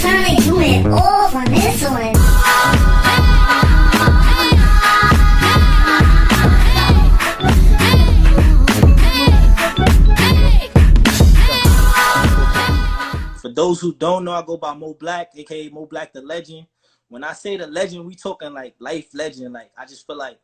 trying to do it all on this one. For those who don't know, I go by Mo Black, aka Mo Black the Legend. When I say the legend, we talking like life legend. Like I just feel like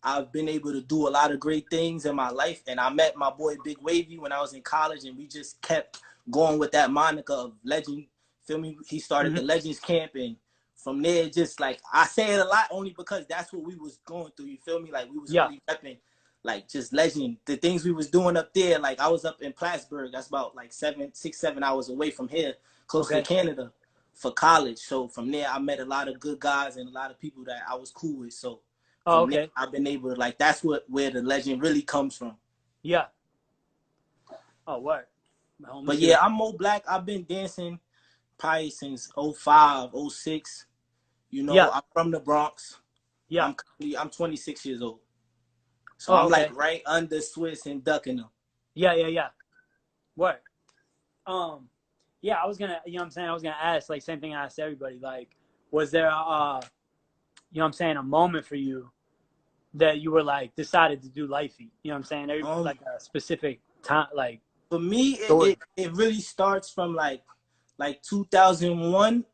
I've been able to do a lot of great things in my life. And I met my boy Big Wavy when I was in college, and we just kept going with that moniker of legend. Feel me? He started the Legends Camp, and from there, just like I say it a lot only because that's what we was going through. You feel me? Like we was really repping, like just legend. The things we was doing up there, like I was up in Plattsburgh. That's about like 7 hours away from here, close to Canada, for college. So from there, I met a lot of good guys and a lot of people that I was cool with. So from there, I've been able to, like, that's where the legend really comes from. Yeah. Oh, what? But yeah, I'm Mo Black. I've been dancing probably since 05, 06. You know, I'm from the Bronx. Yeah. I'm 26 years old. So I'm like right under Swiss and ducking them. Yeah. What? Yeah, I was gonna, you know what I'm saying? I was gonna ask, like, same thing I asked everybody. Like, was there, you know what I'm saying, a moment for you that you were like decided to do Lifey? You know what I'm saying? Like a specific time, like. For me, it really starts from like 2001,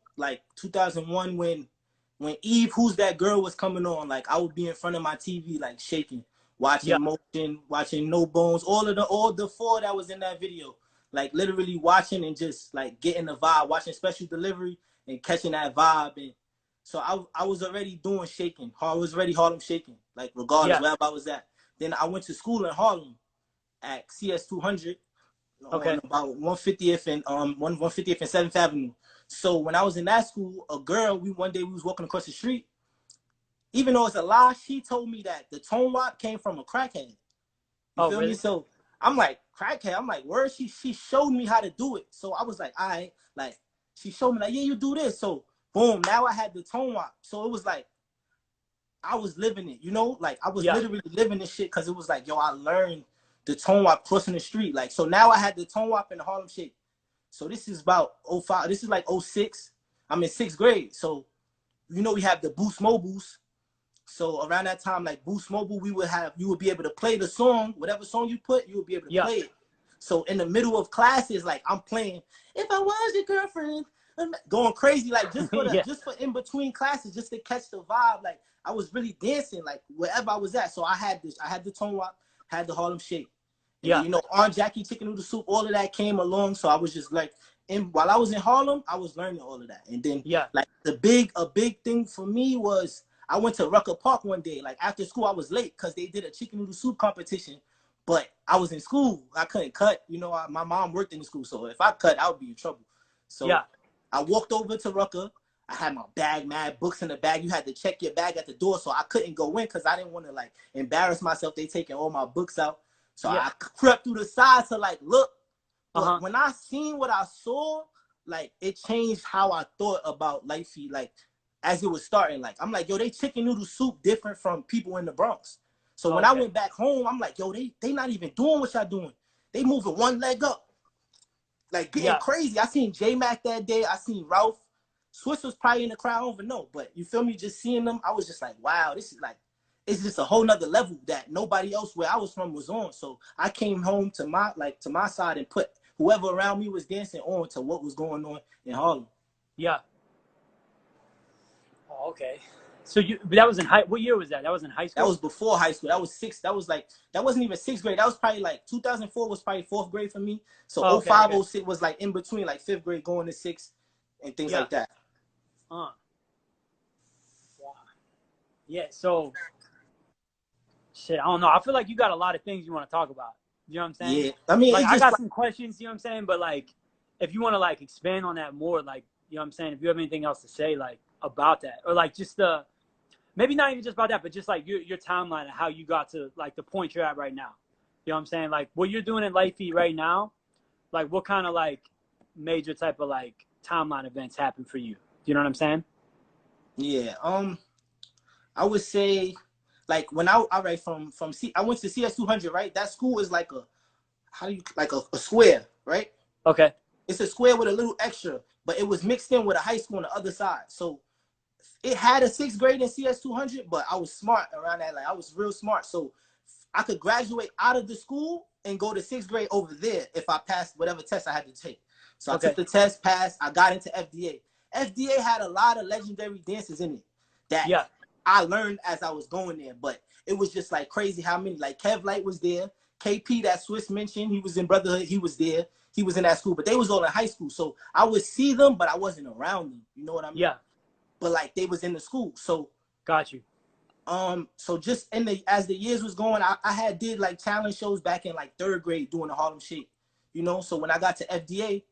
when Eve, Who's That Girl was coming on. Like I would be in front of my TV, like shaking, watching Motion, watching No Bones, all the four that was in that video, like literally watching and just like getting the vibe, watching Special Delivery and catching that vibe. And so I was already doing shaking. I was already Harlem shaking, like regardless wherever I was at. Then I went to school in Harlem at CS 200. On about 150th and 150th and 7th Avenue. So when I was in that school, a girl, one day we was walking across the street. Even though it's a lie, she told me that the tone wop came from a crackhead. You feel me? So I'm like, crackhead. I'm like, where? She showed me how to do it. So I was like, all right, like she showed me like, yeah, you do this. So boom, now I had the tone wop. So it was like I was living it, you know, like I was literally living this shit because it was like, yo, I learned the tone wop crossing the street. Like, so now I had the tone wop in the Harlem Shake. So this is about 05. This is like 06. I'm in 6th grade. So, you know, we have the Boost Mobiles. So around that time, like Boost Mobile, you would be able to play the song, whatever song you put, you would be able to play it. So in the middle of classes, like I'm playing, If I Was Your Girlfriend, going crazy, like just for just for in between classes, just to catch the vibe. Like I was really dancing, like wherever I was at. So I had the tone wop, had the Harlem Shake. And then, you know, Aunt Jackie chicken noodle soup, all of that came along. So I was just like, while I was in Harlem, I was learning all of that. And then like a big thing for me was I went to Rucker Park one day. Like after school, I was late because they did a chicken noodle soup competition. But I was in school. I couldn't cut. You know, my mom worked in the school. So if I cut, I would be in trouble. So I walked over to Rucker. I had my bag, mad books in the bag. You had to check your bag at the door. So I couldn't go in because I didn't want to like embarrass myself. They taking all my books out. So I crept through the side to like look. But when I seen what I saw, like it changed how I thought about Lifey, like as it was starting. Like I'm like, yo, they chicken noodle soup different from people in the Bronx. So when I went back home, I'm like, yo, they not even doing what y'all doing. They moving one leg up. Like getting crazy. I seen J-Mac that day. I seen Ralph. Swiss was probably in the crowd, I don't even know. But you feel me? Just seeing them, I was just like, wow, this is like, it's just a whole nother level that nobody else where I was from was on. So I came home to my side and put whoever around me was dancing on to what was going on in Harlem. Yeah. Oh, okay. So that was in what year was that? That was in high school? That was before high school. That was that wasn't even 6th grade. That was probably like 2004 was probably 4th grade for me. So 05, 06 was like in between, like 5th grade going to 6th and things like that. Wow. Yeah, so shit, I don't know. I feel like you got a lot of things you want to talk about. You know what I'm saying? Yeah. I mean, like, I got some questions, you know what I'm saying? But like if you want to like expand on that more, like, you know what I'm saying, if you have anything else to say like about that, or like just maybe not even just about that, but just like your timeline of how you got to like the point you're at right now. You know what I'm saying? Like what you're doing in Lifey right now, like what kind of like major type of like timeline events happen for you? You know what I'm saying? Yeah. I would say like when I went to CS 200, right? That school is like a square, right? Okay. It's a square with a little extra. but it was mixed in with a high school on the other side. So it had a 6th grade in CS 200, but I was smart around that. Like I was real smart. So I could graduate out of the school and go to 6th grade over there if I passed whatever test I had to take. So I took the test, passed. I got into FDA. FDA had a lot of legendary dances in it that I learned as I was going there. But it was just like crazy how many. Like Kev Light was there. KP, that Swiss mentioned, he was in Brotherhood. He was there. He was in that school. But they was all in high school. So I would see them, but I wasn't around them. You know what I mean? Yeah. But like they was in the school. So got you. So just as the years was going, I did like talent shows back in like 3rd grade doing the Harlem Shake, you know. So when I got to FDA,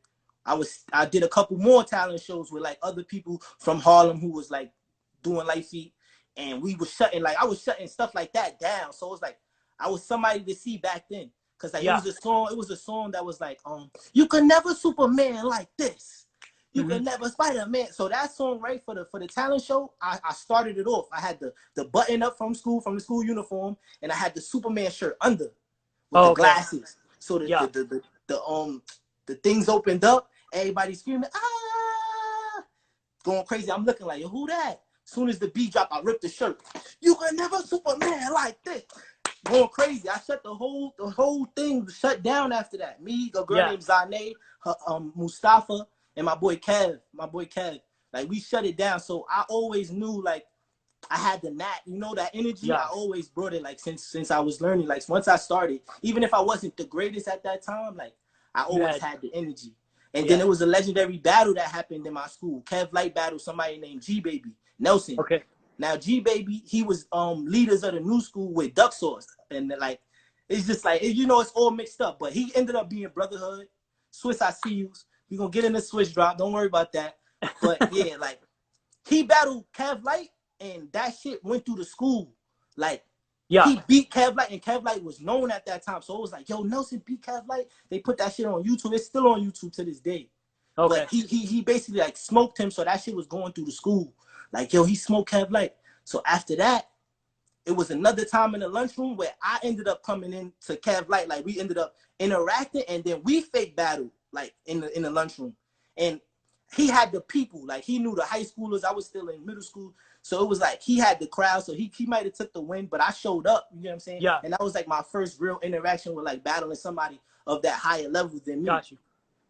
I did a couple more talent shows with like other people from Harlem who was like doing light feet, and we was shutting I was shutting stuff like that down. So it was like I was somebody to see back then, cause like it was a song that was like you could never Superman like this. You can never Spider-Man. So that song, right, for the talent show, I started it off. I had the button up from the school uniform, and I had the Superman shirt under with the glasses. So the things opened up, everybody screaming, ah, going crazy. I'm looking like, yo, who that? As soon as the beat dropped, I ripped the shirt. You can never Superman like this. Going crazy. I shut the whole thing shut down after that. Me, a girl named Zane, Mustafa, and my boy Kev, like we shut it down. So I always knew like I had the knack, you know, that energy. I always brought it like since I was learning. Like once I started, even if I wasn't the greatest at that time, like I always had the energy. And then it was a legendary battle that happened in my school. Kev Light battled somebody named G Baby Nelson. Okay. Now G Baby, he was leaders of the new school with Duck Sauce, and like it's just like, you know, it's all mixed up. But he ended up being Brotherhood, Swiss I See Yous. We're going to get in the switch drop. Don't worry about that. But, yeah, like, he battled Kev Light, and that shit went through the school. Like, he beat Kev Light, and Kev Light was known at that time. So it was like, yo, Nelson beat Kev Light. They put that shit on YouTube. It's still on YouTube to this day. Okay. But he basically, like, smoked him, so that shit was going through the school. Like, yo, he smoked Kev Light. So after that, it was another time in the lunchroom where I ended up coming in to Kev Light. Like, we ended up interacting, and then we fake battled. Like in the lunchroom, and he had the people, like he knew the high schoolers. I was still in middle school, so it was like he had the crowd. So he might have took the win, but I showed up. You know what I'm saying? Yeah. And that was like my first real interaction with like battling somebody of that higher level than me. Got you.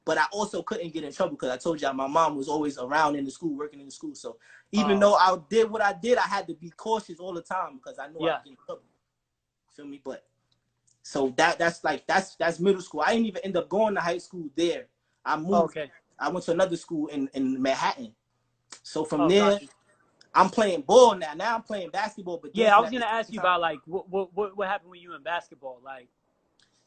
But I also couldn't get in trouble because I told y'all my mom was always around in the school, working in the school. So even though I did what I did, I had to be cautious all the time because I knew I would get in trouble. Feel me? But so that's middle school. I didn't even end up going to high school there. I moved. Okay. I went to another school in Manhattan. So from there, I'm playing ball now. Now I'm playing basketball. But I was gonna ask you about like what happened when you in basketball, like.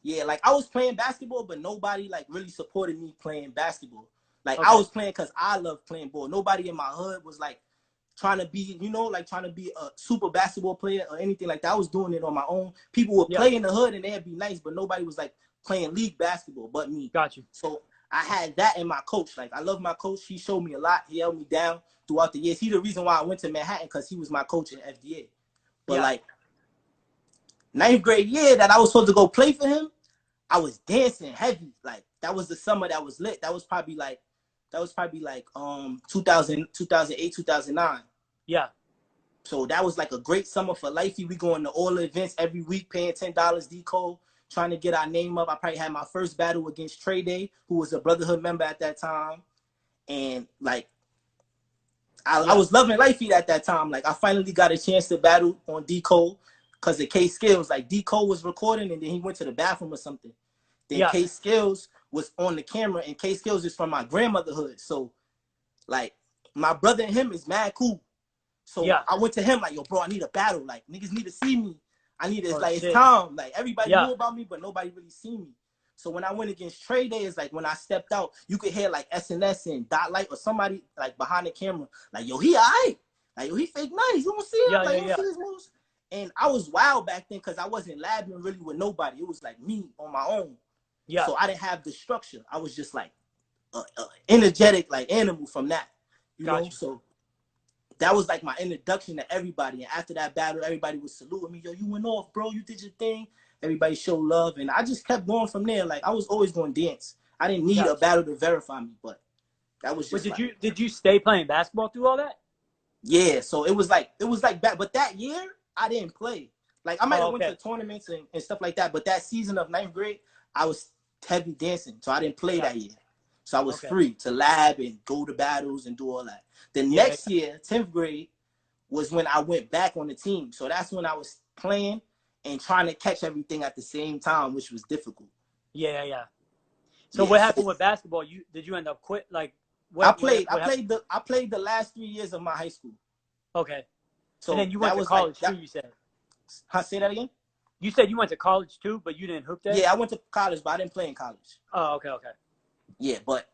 Yeah, like I was playing basketball, but nobody like really supported me playing basketball. Like I was playing because I love playing ball. Nobody in my hood was like trying to be, you know, like trying to be a super basketball player or anything like that. I was doing it on my own. People would play in the hood and they'd be nice, but nobody was like playing league basketball but me. Got you. So I had that in my coach. Like I love my coach. He showed me a lot. He held me down throughout the years. He's the reason why I went to Manhattan, because he was my coach in FDA. But like 9th grade year that I was supposed to go play for him, I was dancing heavy. Like that was the summer that was lit. That was probably like 2008, 2009. Yeah. So that was like a great summer for Lifey. We going to all the events every week, paying $10 decode, trying to get our name up. I probably had my first battle against Trey Day, who was a Brotherhood member at that time. And like, I was loving Lifey at that time. Like I finally got a chance to battle on decode because of K Skills. Like decode was recording and then he went to the bathroom or something. Then K Skills was on the camera, and K Skills is from my grandmother's hood. So like my brother and him is mad cool. So I went to him like, yo, bro, I need a battle. Like niggas need to see me. I need it. It's time. Like everybody knew about me, but nobody really see me. So when I went against Trey Day, it's like when I stepped out, you could hear like SNS and Dot Light or somebody like behind the camera, like, yo, he all right. Like, yo, he fake nice. You don't see him? Like, you don't see his moves? And I was wild back then because I wasn't labbing really with nobody. It was like me on my own. Yeah. So I didn't have the structure. I was just like energetic, like animal from that. You know? So that was like my introduction to everybody. And after that battle, everybody was saluting me. Yo, you went off, bro. You did your thing. Everybody showed love. And I just kept going from there. Like, I was always going to dance. I didn't need a battle to verify me. But That was just But did you stay playing basketball through all that? Yeah, so it was like back, but that year I didn't play. Like I might have went to tournaments and stuff like that, but that season of 9th grade, I was heavy dancing, so I didn't play that year. So I was free to lab and go to battles and do all that. The next year, 10th grade, was when I went back on the team. So that's when I was playing and trying to catch everything at the same time, which was difficult. Yeah. So what happened with basketball? Did you end up quit? Like I played the last 3 years of my high school. Okay. So and then you went to college too, you said. Say that again? You said you went to college too, but you didn't hoop there? Yeah, I went to college, but I didn't play in college. Oh, okay. Yeah, but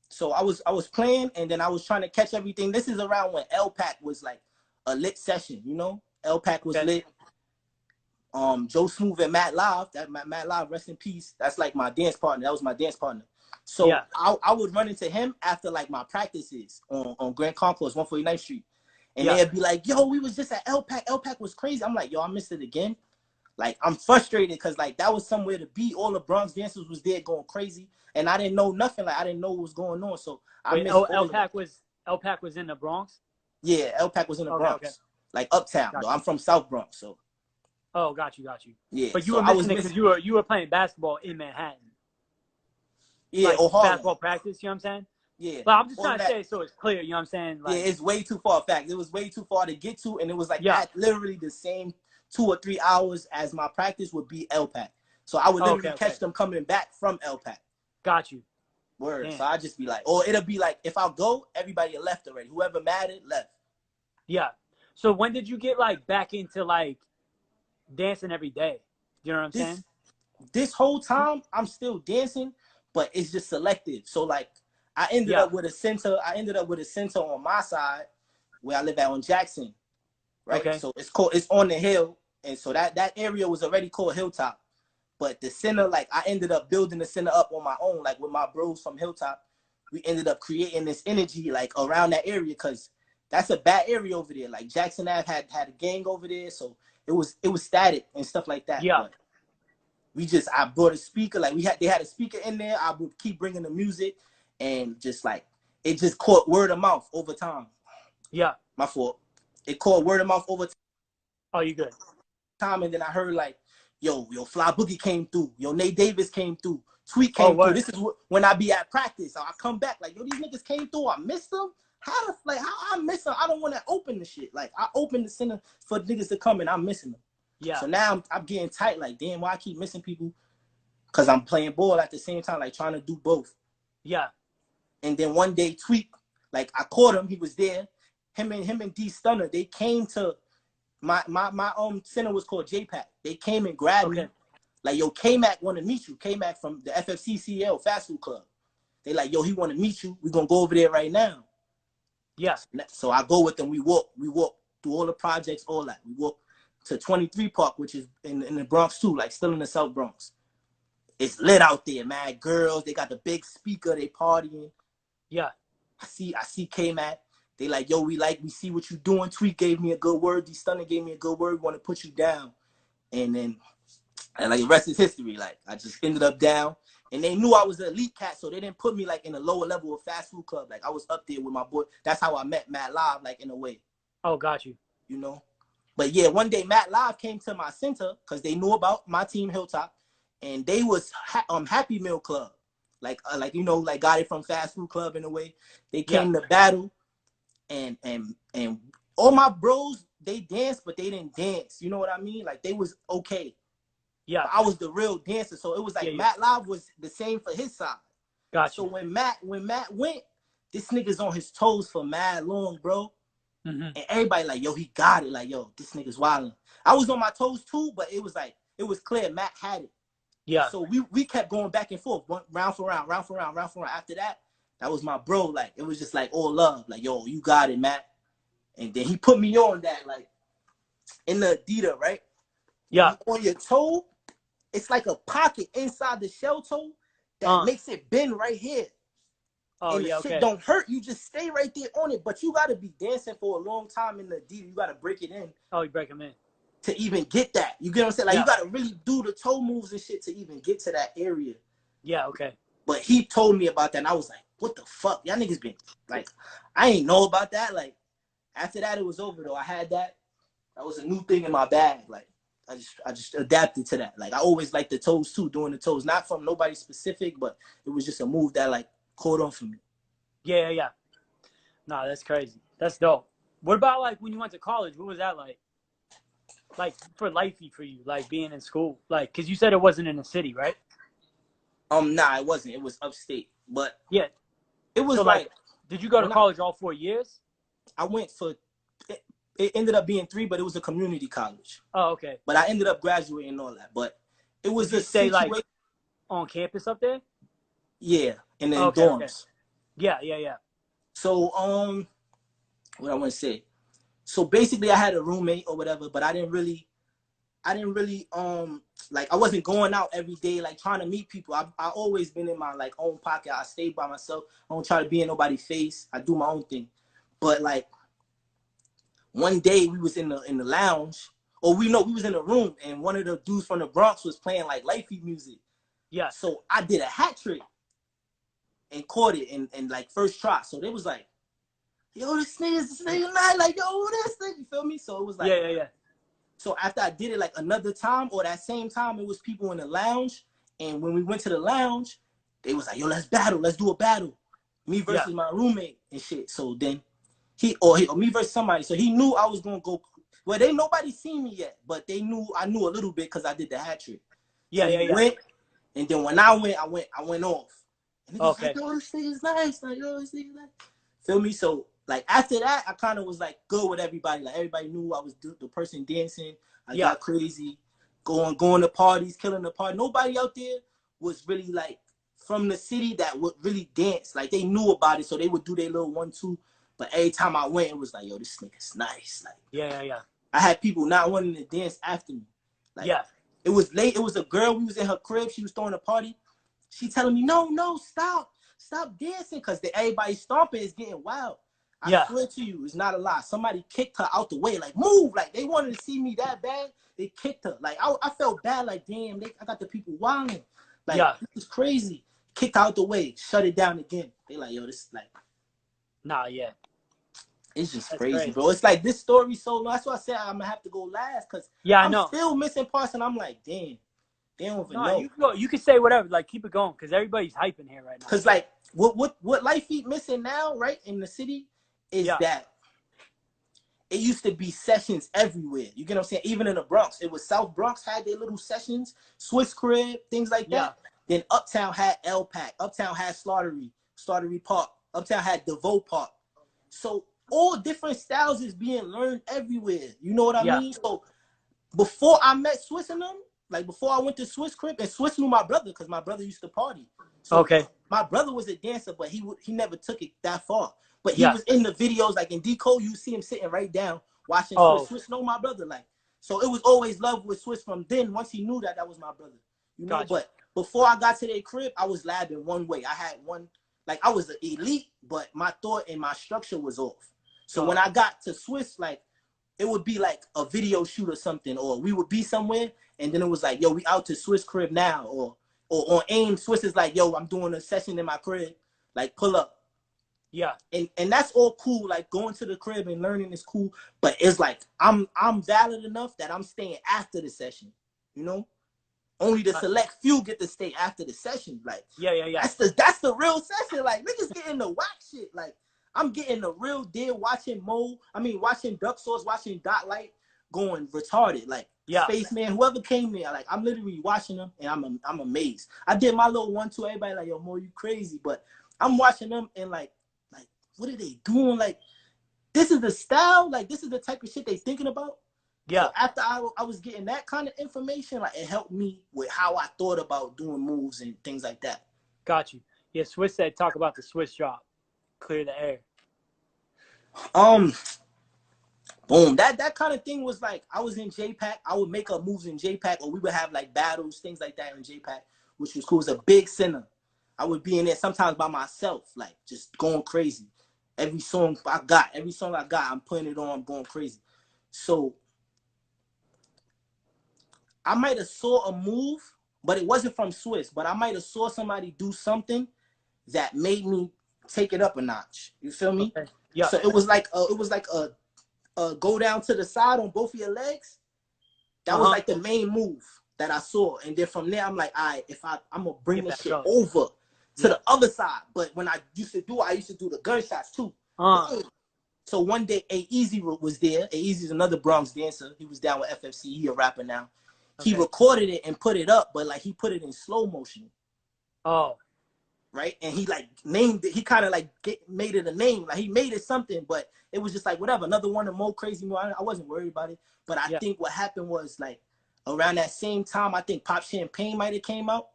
so I was playing, and then I was trying to catch everything. This is around when LPAC was like a lit session, you know? LPAC was lit. Joe Smooth and Matt Live, Matt Live, rest in peace. That's like my dance partner. That was my dance partner. So I would run into him after like my practices on Grand Concourse, 149th Street. And they'd be like, yo, we was just at LPAC. LPAC was crazy. I'm like, yo, I missed it again. Like, I'm frustrated because, like, that was somewhere to be. All the Bronx dancers was there going crazy. And I didn't know nothing. Like, I didn't know what was going on. So I missed LPAC was in the Bronx? Yeah, LPAC was in the Bronx. Okay. Like, uptown, though. I'm from South Bronx, so. Oh, got you. Yeah. But you were missing it because you were playing basketball in Manhattan. Yeah, like, Harlem. Basketball practice, you know what I'm saying? Yeah. But I'm just trying to say so it's clear, you know what I'm saying? Like, yeah, it's way too far. Fact, it was way too far to get to, and it was like at literally the same 2 or 3 hours as my practice would be LPAC. So I would literally catch them coming back from LPAC. Got you. Word. Damn. So I just be like, or it'll be like, if I go, everybody left already. Whoever mattered left. Yeah. So when did you get like back into like dancing every day? You know what I'm saying? This whole time I'm still dancing, but it's just selective. So like I ended up with a center. I ended up with a center on my side where I live at on Jackson. Right. Okay. So it's on the hill. And so that area was already called Hilltop. But the center, like I ended up building the center up on my own, like with my bros from Hilltop. We ended up creating this energy like around that area because that's a bad area over there. Like Jackson Ave had a gang over there, so it was static and stuff like that. Yeah. But I brought a speaker, like they had a speaker in there. I would keep bringing the music, and just like it just caught word of mouth over time. Yeah. My fault. It caught word of mouth over time. Oh, you good? Time, and then I heard like, yo, Fly Boogie came through. Yo, Nate Davis came through. Tweet came through. This is when I be at practice. I come back like, yo, these niggas came through. I missed them. How I miss them? I don't want to open the shit. Like I open the center for niggas to come and I'm missing them. Yeah. So now I'm getting tight. Like, damn, why I keep missing people? Cause I'm playing ball at the same time, like trying to do both. Yeah. And then one day, Tweet, like I caught him. He was there. Him and D Stunner. They came to my center was called JPAC. They came and grabbed me. Like, yo, K-Mac want to meet you. K-Mac from the FFCCL Fast Food Club. They like, yo, he want to meet you. We're gonna go over there right now. Yeah. So I go with them. We walk through all the projects, all that. We walk to 23 Park, which is in the Bronx too, like still in the South Bronx. It's lit out there, man. Girls, they got the big speaker, they partying. Yeah. I see K-Mac. They like, yo, we see what you doing. Tweet gave me a good word. D Stunner gave me a good word. We want to put you down. And then, like, the rest is history. Like, I just ended up down. And they knew I was an elite cat, so they didn't put me, like, in a lower level of Fast Food Club. Like, I was up there with my boy. That's how I met Matt Live, like, in a way. Oh, got you. You know? But, yeah, one day Matt Live came to my center because they knew about my team, Hilltop. And they was Happy Meal Club. Like you know, like, got it from Fast Food Club in a way. They came to battle. And all my bros, they danced, but they didn't dance. You know what I mean? Like, they was okay. Yeah. But I was the real dancer. So it was like Matt Live was the same for his side. Gotcha. So when Matt went, this nigga's on his toes for mad long, bro. Mm-hmm. And everybody like, yo, he got it. Like, yo, this nigga's wilding. I was on my toes too, but it was clear Matt had it. Yeah. So we kept going back and forth, round for round. After that was my bro. Like, it was just like all love. Like, yo, you got it, Matt. And then he put me on that, like, in the Adidas, right? Yeah. On your toe, it's like a pocket inside the shell toe that makes it bend right here. Oh, and the shit don't hurt. You just stay right there on it. But you got to be dancing for a long time in the Adidas. You got to break it in. Oh, you break them in. To even get that. You get what I'm saying? Like, you got to really do the toe moves and shit to even get to that area. Yeah, okay. But he told me about that, and I was like, what the fuck? Y'all niggas been like, I ain't know about that. Like after that, it was over though. I had that. That was a new thing in my bag. Like I just adapted to that. Like I always liked the toes too, doing the toes. Not from nobody specific, but it was just a move that like caught on for me. Yeah, yeah. No, that's crazy. That's dope. What about like when you went to college? What was that like? Like for lifey for you, like being in school, like because you said it wasn't in the city, right? Nah, it wasn't. It was upstate, but Yeah. it was So like, did you go to when college all 4 years? I went for. It ended up being 3, but it was a community college. Oh, okay. But I ended up graduating and all that. But it was Did you a stay situation. like on campus up there? Yeah, and then Okay, dorms. okay. Yeah, yeah, yeah. So what I want to say. So basically, I had a roommate or whatever, but I didn't really like I wasn't going out every day like trying to meet people. I always been in my like own pocket. I stayed by myself. I don't try to be in nobody's face. I do my own thing. But like one day we was in the lounge, or we was in a room, and one of the dudes from the Bronx was playing like lifey music. Yeah. So I did a hat trick and caught it in like first try. So they was like, yo, this nigga not like, yo, this thing, you feel me? So it was like, yeah, yeah, yeah. So after I did it like another time, or that same time, it was people in the lounge. And when we went to the lounge, they was like, yo, let's battle. Let's do a battle. Me versus my roommate and shit. So then or me versus somebody. So he knew I was going to go. Well, nobody seen me yet, but they knew I knew a little bit because I did the hat trick. Yeah, so yeah, yeah. Went, and then when I went off. And he was Okay. like, yo, this nigga's nice. Like, yo, this nigga's nice. Feel me? So like after that, I kind of was like good with everybody. Like everybody knew I was the person dancing. I got crazy, going to parties, killing the party. Nobody out there was really like from the city that would really dance. Like they knew about it, so they would do their little 1-2. But every time I went, it was like, yo, this nigga's nice. Like Yeah, yeah, yeah. I had people not wanting to dance after me. Like it was late. It was a girl. We was in her crib. She was throwing a party. She telling me, no, stop dancing, because everybody stomping is getting wild. I swear to you, it's not a lie. Somebody kicked her out the way, like move. Like they wanted to see me that bad, they kicked her. Like I felt bad. Like damn, I got the people wilding. Like this is crazy. Kicked her out the way, shut it down again. They like, yo, this is like, nah, yeah. It's just crazy, bro. It's like this story so long. That's why I said I'm gonna have to go last, because I'm still missing parts, and I'm like, damn, they don't even know. You can say whatever, like keep it going, because everybody's hyping here right now. Because like what Life Feet missing now, right, in the city, is that it used to be sessions everywhere. You get what I'm saying? Even in the Bronx, it was South Bronx had their little sessions, Swiss Crib, things like that. Then Uptown had L-Pack, Uptown had Slattery Park, Uptown had DeVoe Park. So all different styles is being learned everywhere. You know what I mean? So before I met Swiss and them, like before I went to Swiss Crib, and Swiss knew my brother because my brother used to party. So my brother was a dancer, but he never took it that far. But he was in the videos, like in Decode, you see him sitting right down watching Swiss. Swiss know my brother, like, so it was always love with Swiss from then. Once he knew that was my brother, you know. But before I got to their crib, I was labbing one way. I had one, like I was an elite, but my thought and my structure was off. So when I got to Swiss, like it would be like a video shoot or something, or we would be somewhere, and then it was like, yo, we out to Swiss crib now, or on AIM, Swiss is like, yo, I'm doing a session in my crib, like pull up. Yeah, and that's all cool. Like going to the crib and learning is cool, but it's like I'm valid enough that I'm staying after the session. You know, only the select few get to stay after the session. Like that's the real session. Like niggas getting the whack shit. Like I'm getting the real deal. Watching watching Duck Sauce, watching Lite, going retarded. Like Spaceman, whoever came there, like I'm literally watching them and I'm amazed. I did my little 1-2. Everybody like, yo, Mo, you crazy, but I'm watching them and like. What are they doing? Like, this is the style. Like, this is the type of shit they thinking about. Yeah. So after I was getting that kind of information, like, it helped me with how I thought about doing moves and things like that. Got you. Yeah, Swiss said talk about the Swiss drop. Clear the air. Boom. That kind of thing was like, I was in JPAC. I would make up moves in JPAC, or we would have, like, battles, things like that in JPAC, which was cool. It was a big center. I would be in there sometimes by myself, like, just going crazy. Every song I got, I'm putting it on, I'm going crazy. So I might have saw a move, but it wasn't from Swiss. But I might have saw somebody do something that made me take it up a notch. You feel me? Okay. Yeah. So it was like a go down to the side on both of your legs. That was like the main move that I saw. And then from there, I'm like, all right, I'm gonna bring this shit over to the other side. But when I used to do the gunshots too. So one day, A-Easy was there. A-Easy is another Bronx dancer. He was down with FFC. He a rapper now. Okay. He recorded it and put it up, but like he put it in slow motion. Oh. Right? And he like named it. He kind of like made it a name. Like he made it something, but it was just like whatever. Another one of Mo Crazy Mo. I wasn't worried about it. But I think what happened was like around that same time, I think Pop Champagne might have came out.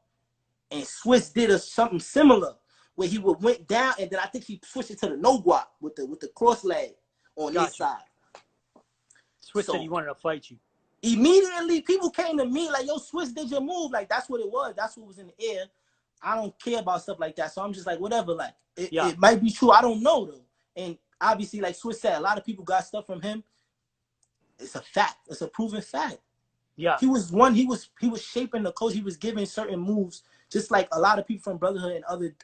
And Swiss did something similar where he went down, and then I think he switched it to the no guap with the cross leg on this side. Swiss said he wanted to fight you. Immediately, people came to me like, yo, Swiss did your move. Like, that's what it was. That's what was in the air. I don't care about stuff like that. So I'm just like, whatever. Like, it might be true. I don't know, though. And obviously, like Swiss said, a lot of people got stuff from him. It's a fact. It's a proven fact. Yeah. He was shaping the coach. He was giving certain moves, just like a lot of people from Brotherhood and other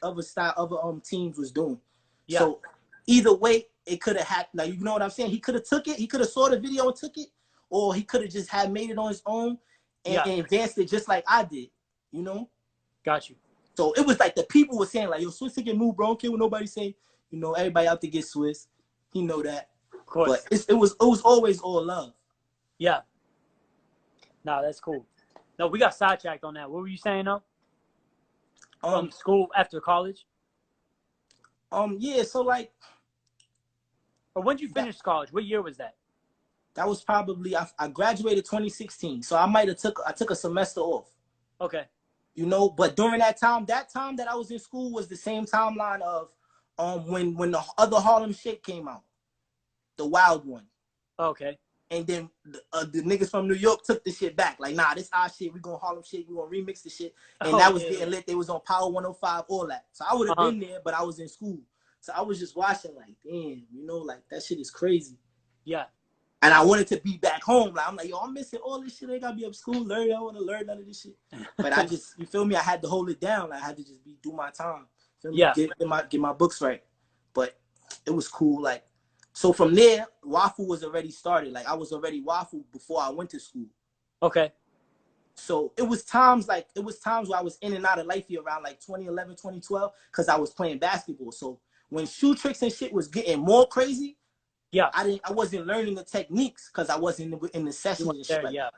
teams was doing. Yeah. So either way, it could have happened. Like, you know what I'm saying? He could have took it. He could have saw the video and took it, or he could have just made it on his own and advanced it just like I did. You know? Got you. So it was like the people were saying like, yo, Swiss took your move, bro. I don't care what nobody say. You know, everybody out to get Swiss. He know that. Of course. But it was always all love. Yeah. Nah, that's cool. No, we got sidetracked on that. What were you saying though? School after college? Yeah, so like. Or when did you finish college? What year was that? That was probably I graduated 2016. So I might have took a semester off. Okay. You know, but during that time that I was in school was the same timeline of when the other Harlem Shake came out. The Wild One. Okay. And then the niggas from New York took the shit back. Like, nah, this our shit. We gonna Harlem Shake. We gonna remix the shit. And that was getting lit. They was on Power 105, all that. So I would have been there, but I was in school. So I was just watching like, damn, you know, like that shit is crazy. Yeah. And I wanted to be back home. Like, I'm like, yo, I'm missing all this shit. I gotta be up school, learn. I want to learn none of this shit. But I just, you feel me? I had to hold it down. Like, I had to just do my time. Feel me? Yeah. Get my books right. But it was cool. Like, so from there, Waffle was already started. Like, I was already Waffle before I went to school. Okay. So it was times where I was in and out of life here around like 2011, 2012, because I was playing basketball. So when shoe tricks and shit was getting more crazy, I wasn't learning the techniques because I wasn't in the sessions and shit like that.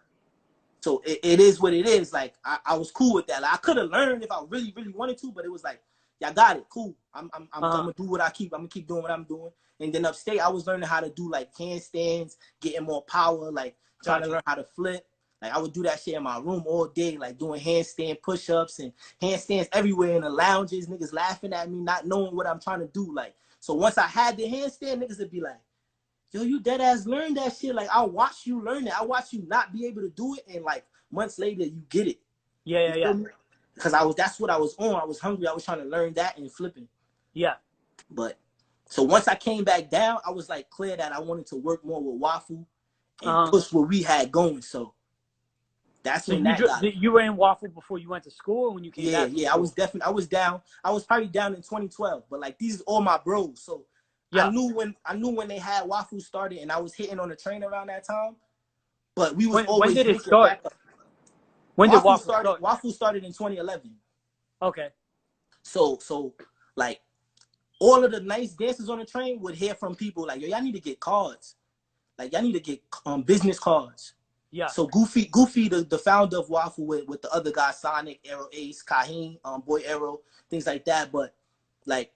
So it is what it is. Like, I was cool with that. Like, I could have learned if I really, really wanted to, but it was like, y'all got it, cool. I'm gonna do what I'm gonna keep doing what I'm doing. And then upstate, I was learning how to do like handstands, getting more power, like trying to learn how to flip. Like, I would do that shit in my room all day, like doing handstand push-ups and handstands everywhere in the lounges, niggas laughing at me, not knowing what I'm trying to do. Like, so once I had the handstand, niggas would be like, yo, you dead ass learned that shit. Like, I watch you learn it. I watch you not be able to do it, and like months later, you get it. Yeah. Because that's what I was on. I was hungry. I was trying to learn that and flipping. Yeah. But so once I came back down, I was like clear that I wanted to work more with Waffle and push what we had going. So that's when you were in Waffle before you went to school, or when you came back? Yeah. I was down. I was probably down in 2012. But like, these are all my bros. So I knew when they had Waffle started, and I was hitting on the train around that time. But we was always. When did it start? When did Waffle start? Waffle started in 2011. Okay. So like, all of the nice dancers on the train would hear from people like, yo, y'all need to get cards. Like, y'all need to get business cards. Yeah. So Goofy, the founder of Waffle with the other guys, Sonic, Arrow Ace, Kaheen, Boy Arrow, things like that. But like,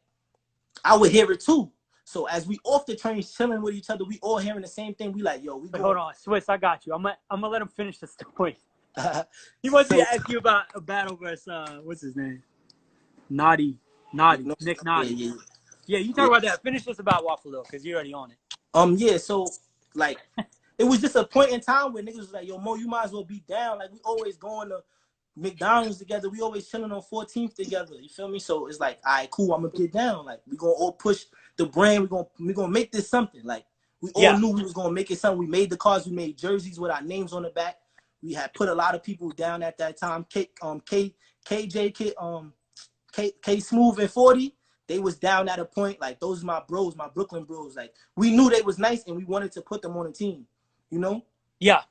I would hear it too. So as we off the train chilling with each other, we all hearing the same thing. We like, yo, hold on, Swiss, I got you. I'm gonna let him finish the story. He wants me to ask you about a battle versus what's his name? Nick Naughty. Yeah, you talk about that. Finish this about Waffle though, because you're already on it. Yeah, so like, it was just a point in time where niggas was like, yo, Mo, you might as well be down. Like, we always going to McDonald's together. We always chilling on 14th together. You feel me? So it's like, all right, cool, I'm gonna get down. Like, we gonna all push the brand. We gonna make this something. Like, we all knew we was gonna make it something. We made the cards. We made jerseys with our names on the back. We had put a lot of people down at that time. K Smooth and 40. they was down at a point, like, those are my bros, my Brooklyn bros. Like, we knew they was nice, and we wanted to put them on the team, you know? Yeah.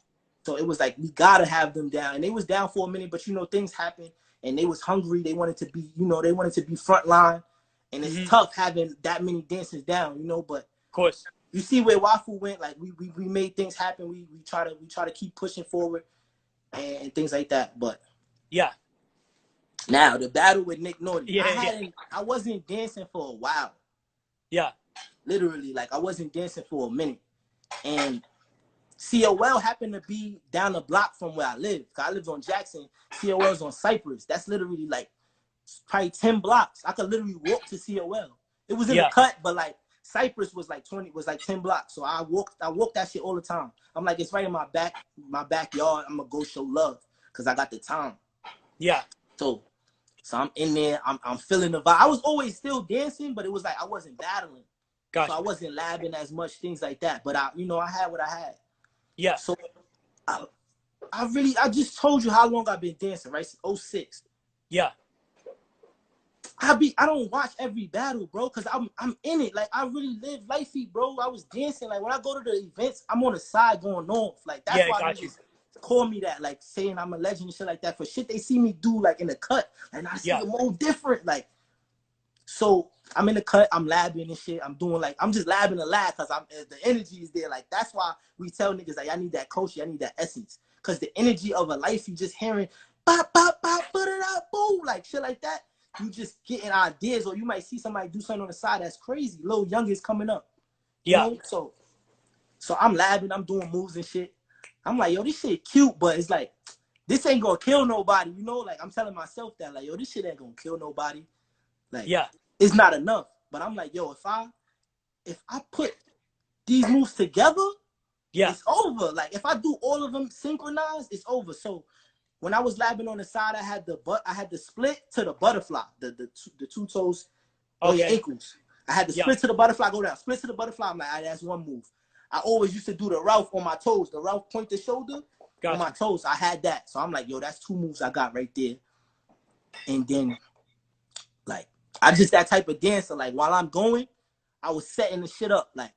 So it was like, we got to have them down. And they was down for a minute, but, you know, things happen, and they was hungry. They wanted to be, you know, they wanted to be front line. And it's tough having that many dancers down, you know? But of course, you see where Wafu went. Like, we made things happen. We try to keep pushing forward and things like that. But yeah. now the battle with Nick Naughty. Yeah. I wasn't dancing for a while. Yeah. Literally, like, I wasn't dancing for a minute. And COL happened to be down the block from where I live. I lived on Jackson. COL's on Cypress. That's literally like probably 10 blocks. I could literally walk to COL. It was in the cut, but like Cypress was like 10 blocks. So I walked that shit all the time. I'm like, it's right in my backyard. I'm gonna go show love because I got the time. Yeah. So I'm in there. I'm feeling the vibe. I was always still dancing, but it was like I wasn't battling. Gotcha. So I wasn't labbing as much, things like that. But I had what I had. Yeah. So I just told you how long I've been dancing, right? Since 06. Yeah. I don't watch every battle, bro, because I'm in it. Like, I really live lifey, bro. I was dancing. Like, when I go to the events, I'm on the side going off. Like, that's why they just call me that, like, saying I'm a legend and shit like that. For shit they see me do, like, in the cut. And I see them all different. Like, so I'm in the cut. I'm labbing and shit. I'm doing, like, I'm just labbing a lab because the energy is there. Like, that's why we tell niggas, like, I need that culture. I need that essence. Because the energy of a life, you just hearing, bop, bop, bop, put it up, boom, like, shit like that. You just getting ideas, or you might see somebody do something on the side that's crazy. Little youngest coming up. You know? So I'm labbing, I'm doing moves and shit. I'm like, yo, this shit cute, but it's like, this ain't gonna kill nobody, you know? Like, I'm telling myself that, like, yo, this shit ain't gonna kill nobody. Like, it's not enough. But I'm like, yo, if I put these moves together, it's over. Like, if I do all of them synchronized, it's over. So when I was labbing on the side, I had the split to the butterfly, the two toes on your ankles. I had the split to the butterfly, go down. Split to the butterfly. I'm like, all right, that's one move. I always used to do the Ralph on my toes, the Ralph point the shoulder on my toes. I had that. So I'm like, yo, that's two moves I got right there. And then, like, I just that type of dancer. Like, while I'm going, I was setting the shit up. Like,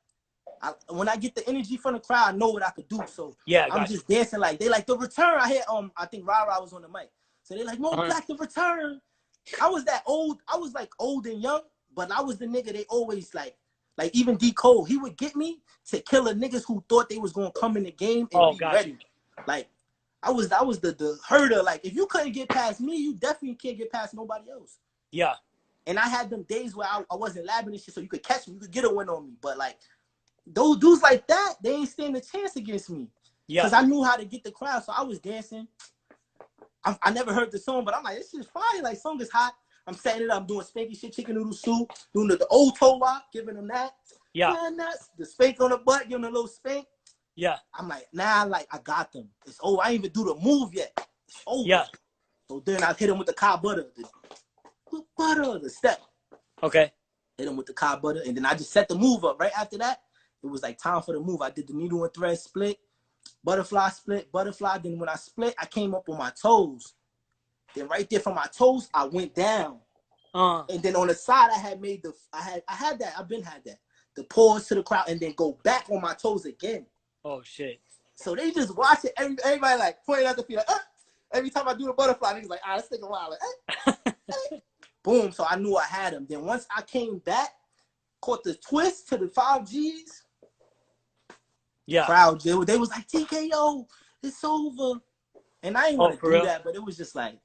when I get the energy from the crowd, I know what I could do. So I'm just dancing. Like, they like the return. I hear I think Rara was on the mic. So they like, MOE BLACK, the return. I was that old. I was like old and young, but I was the nigga they always like even D Cole. He would get me to kill a niggas who thought they was gonna come in the game and be ready. Like, I was the herder. Like, if you couldn't get past me, you definitely can't get past nobody else. Yeah. And I had them days where I wasn't labbing and shit, so you could catch me, you could get a win on me. But like, those dudes like that, they ain't stand a chance against me. Because I knew how to get the crowd, so I was dancing. I never heard the song, but I'm like, this shit's fire. Like, song is hot. I'm setting it up. I'm doing spanky shit, chicken noodle soup, doing the old toe walk, giving them that. The spank on the butt, giving them a little spank. I'm like, nah, like, I got them. It's over. I ain't even do the move yet. It's over. So then I hit him with the car butter. The step. Okay. Hit him with the car butter, and then I just set the move up. Right after that, it was like time for the move. I did the needle and thread split, butterfly split, butterfly. Then when I split, I came up on my toes. Then right there from my toes, I went down. And then on the side, I had that. I've been had that. The pause to the crowd and then go back on my toes again. Oh shit. So they just watch it. Everybody like pointing out the feet like, every time I do the butterfly, niggas like, let's take a while. Like, boom. So I knew I had him. Then once I came back, caught the twist to the 5Gs. Crowd, they was like, TKO, it's over. And I didn't want to do that, but it was just like.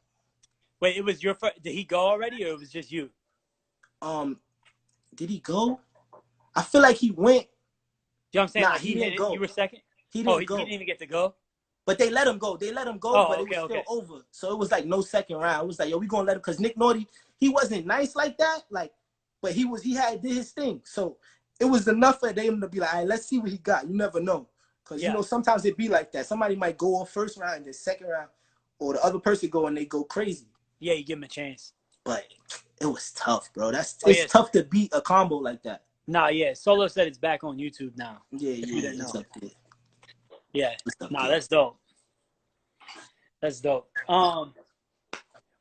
Wait, it was your first. Did he go already, or it was just you? Did he go? I feel like he went. You know what I'm saying? Nah, like he didn't go. You were second? He didn't go. He didn't even get to go? But they let him go. But it was still over. So it was like no second round. It was like, yo, we gonna let him, because Nick Naughty, he wasn't nice like that. Like, but he did his thing. So it was enough for them to be like, all right, let's see what he got. You never know. Because, you know, sometimes it be like that. Somebody might go off first round and then second round, or the other person go and they go crazy. Yeah, you give him a chance. But it was tough, bro. It's tough to beat a combo like that. Nah, Solo said it's back on YouTube now. Yeah, it's up there. Yeah. Nah, that's dope. That's dope.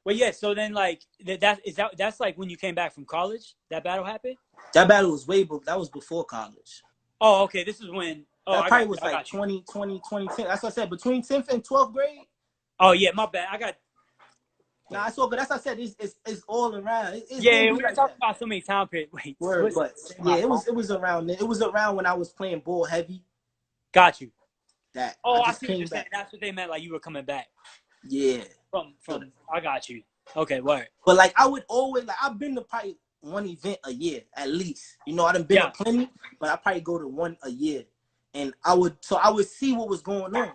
Well, yeah. So then, like, that's like when you came back from college. That battle happened. That battle was that was before college. Oh, okay. This is when. Oh, That I probably got you. was I like got you. 2010. That's what I said. Between 10th and 12th grade. Oh yeah, my bad. I got. Nah, it's all good. That's what I said. It's all around. It's Yeah, gonna we be were like talking that. about so many time periods. Wait, Word, Swiss. but yeah, it was around. It was around when I was playing ball heavy. Got you. That Oh, I I just see what came you're saying. back. That's what they meant. Like you were coming back Yeah. from. I got you. Okay, word. But like I would always like I've been to probably one event a year at least. You know, I done been to plenty, but I probably go to one a year. And I would see what was going on.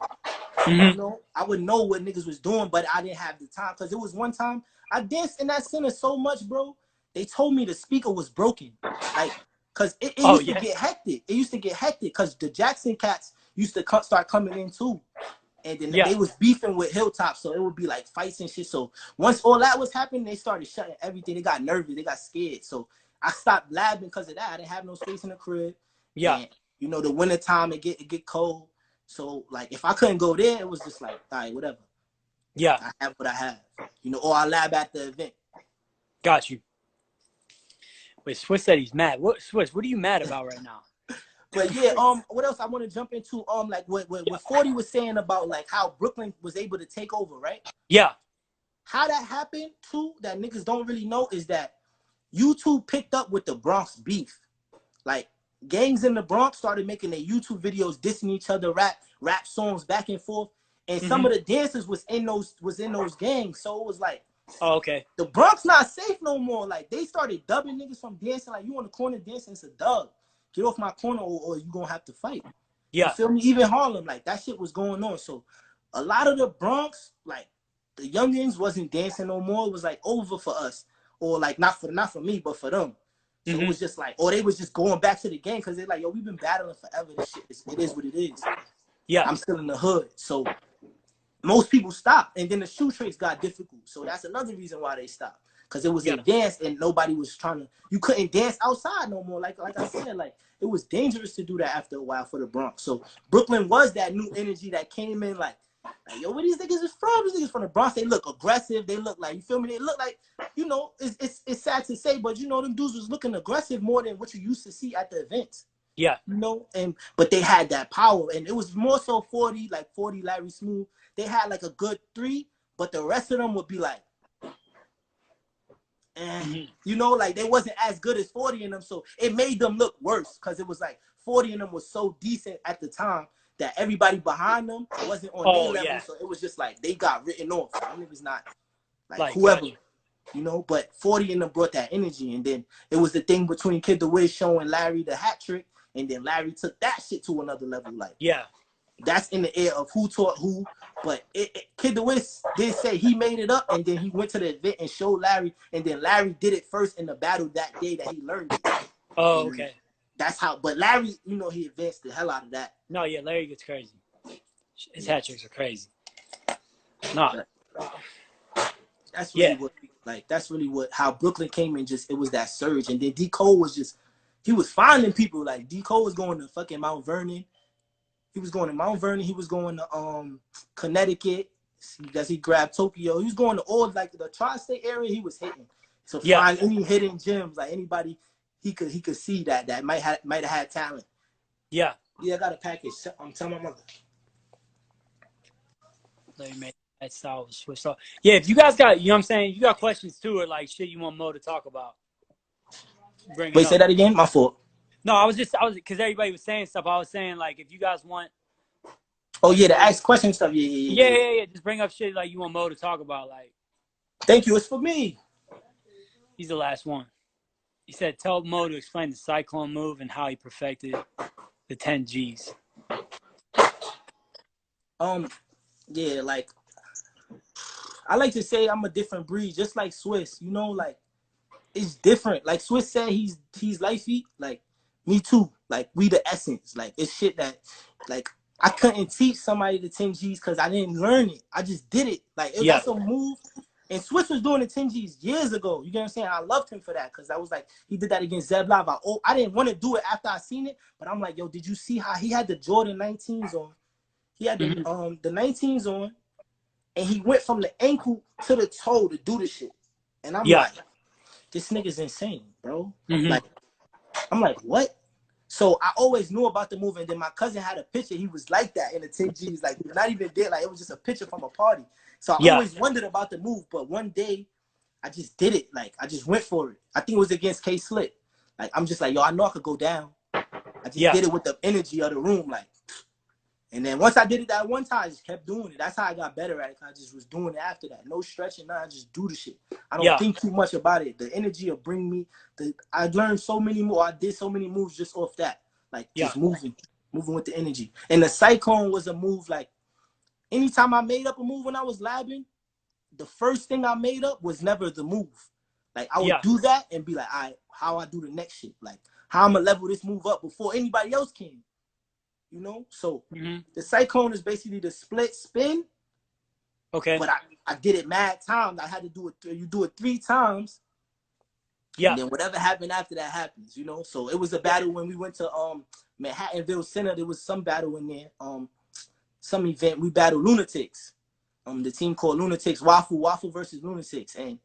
Mm-hmm. You know, I would know what niggas was doing, but I didn't have the time. Cause it was one time I danced in that center so much, bro. They told me the speaker was broken. Like, cause it used to get hectic. It used to get hectic because the Jackson cats used to start coming in too. And then they was beefing with Hilltop, so it would be like fights and shit. So once all that was happening, they started shutting everything. They got nervous. They got scared. So I stopped labbing because of that. I didn't have no space in the crib. Yeah. And, you know, the winter time, it get cold. So, like, if I couldn't go there, it was just like, all right, whatever. Yeah. I have what I have. You know, or I lab at the event. Got you. Wait, Swiss said he's mad. What are you mad about right now? But yeah, what else I want to jump into? Like what 40 was saying about like how Brooklyn was able to take over, right? Yeah. How that happened too, that niggas don't really know, is that YouTube picked up with the Bronx beef. Like gangs in the Bronx started making their YouTube videos dissing each other, rap songs back and forth. And some of the dancers was in those gangs. So it was like, oh, okay. The Bronx not safe no more. Like they started dubbing niggas from dancing. Like you on the corner dancing, it's a dub. Get off my corner or you gonna have to fight. Yeah. You feel me? Even Harlem, like that shit was going on. So a lot of the Bronx, like the youngins wasn't dancing no more. It was like over for us. Or like not for me, but for them. So it was just like, or they was just going back to the game because they're like, yo, we've been battling forever. This shit it is what it is. Yeah. I'm still in the hood. So most people stopped. And then the shoe trades got difficult. So that's another reason why they stopped. Because it was a dance and nobody was trying to, you couldn't dance outside no more. Like I said, like it was dangerous to do that after a while for the Bronx. So Brooklyn was that new energy that came in like yo, where these niggas is from? These niggas from the Bronx. They look aggressive. They look like, you feel me? They look like, you know, it's sad to say, but you know, them dudes was looking aggressive more than what you used to see at the events. Yeah. You know, but they had that power. And it was more so 40, Larry Smooth. They had like a good 3, but the rest of them would be like, you know, like they wasn't as good as 40 in them. So it made them look worse because it was like 40 in them was so decent at the time that everybody behind them wasn't on their level. Yeah. So it was just like they got written off. Them niggas not like whoever. You know, but 40 in them brought that energy. And then it was the thing between Kid the Wiz showing Larry the hat trick. And then Larry took that shit to another level. Like, that's in the air of who taught who. But Kid the Wiz did say he made it up, and then he went to the event and showed Larry, and then Larry did it first in the battle that day that he learned it. Oh, and okay. That's how. But Larry, you know, he advanced the hell out of that. No, yeah, Larry gets crazy. His hat tricks are crazy. No. That's really that's really how Brooklyn came in. Just it was that surge, and then D Cole was just he was finding people. Like D Cole was going to fucking Mount Vernon. He was going to Mount Vernon. He was going to Connecticut. He grabbed Tokyo. He was going to all like the tri-state area. He was hitting. So find any hidden gems, like anybody he could see that might have had talent. Yeah, I got a package. I'm telling my mother. Let me make that style was switched off. Yeah, if you guys got, you know what I'm saying, you got questions too, or like shit you want Mo to talk about. Wait, say that again. My fault. No, I was because everybody was saying stuff. I was saying like if you guys want. Oh yeah, the ask question stuff. Yeah. Just bring up shit like you want Mo to talk about. Like. Thank you. It's for me. He's the last one. He said, "Tell Mo to explain the cyclone move and how he perfected the 10 Gs." Yeah, like I like to say I'm a different breed, just like Swiss. You know, like it's different. Like Swiss said, he's lifey. Like me too. Like we the essence. Like it's shit that like I couldn't teach somebody the 10 Gs because I didn't learn it. I just did it. Like that's a move. And Swiss was doing the 10 Gs years ago. You get what I'm saying? I loved him for that because I was like, he did that against Zeb Live. I didn't want to do it after I seen it, but I'm like, yo, did you see how he had the Jordan 19s on? He had the 19s on, and he went from the ankle to the toe to do the shit. And I'm Yeah. like, this nigga's insane, bro. Mhm. Like, I'm like, what? So I always knew about the move, and then my cousin had a picture. He was like that in the 10 G's, like not even there. Like it was just a picture from a party. So I Yeah. always wondered about the move, but one day I just did it. Like I just went for it. I think it was against K Slick. Like I'm just like, yo, I know I could go down. I just Yeah. did it with the energy of the room, like. And then once I did it that one time, I just kept doing it. That's how I got better at it. I just was doing it after that. No stretching, nothing. I just do the shit. I don't Yeah. think too much about it. The energy will bring me. I learned so many more. I did so many moves just off that. Like Yeah. just moving with the energy. And the cyclone was a move. Like anytime I made up a move when I was labbing, the first thing I made up was never the move. Like I would Yeah. do that and be like, all right, how I do the next shit. Like how I'm gonna level this move up before anybody else can. You know, so the cyclone is basically the split spin. Okay. But I did it mad times. I had to do it. You do it 3 times. Yeah. And then whatever happened after that happens. You know. So it was a battle when we went to Manhattanville Center. There was some battle in there. Some event we battled Lunatics. The team called Lunatics. Waffle versus Lunatics, and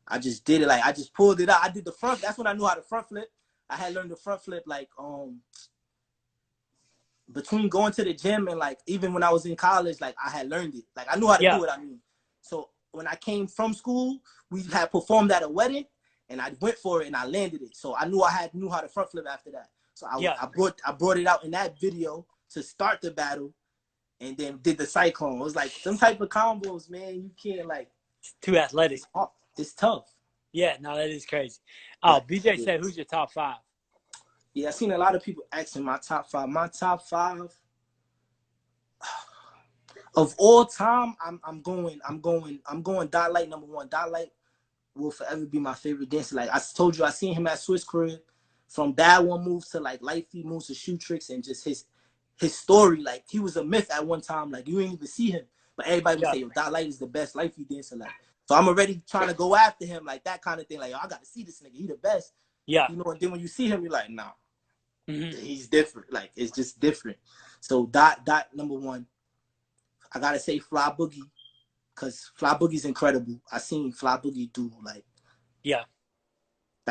I just did it. Like I just pulled it out. I did the front. That's when I knew how to front flip. I had learned the front flip like between going to the gym and like even when I was in college, like I had learned it. Like I knew how to do it. I mean, so when I came from school, we had performed at a wedding, and I went for it and I landed it. So I knew knew how to front flip after that. So I brought it out in that video to start the battle, and then did the cyclone. It was like some type of combos, man. You can't like. It's too athletic. It's tough. Yeah, no, that is crazy. Oh, Yeah. BJ said, who's your top 5? Yeah, I've seen a lot of people asking my top 5. My top 5 of all time, I'm going Dot Light number 1. Dot Light will forever be my favorite dancer. Like I told you, I seen him at Swiss Crib. From bad one moves to like light feet moves to shoe tricks, and just his story. Like he was a myth at one time. Like you ain't even see him, but everybody would say, yo, Dot Light is the best light feet dancer. Like so, I'm already trying to go after him, like that kind of thing. Like yo, I got to see this nigga. He the best. Yeah. You know. And then when you see him, you're like, nah. He's different. Like it's just different. So Dot number 1. I gotta say Fly Boogie, cause Fly Boogie's incredible. I seen Fly Boogie do like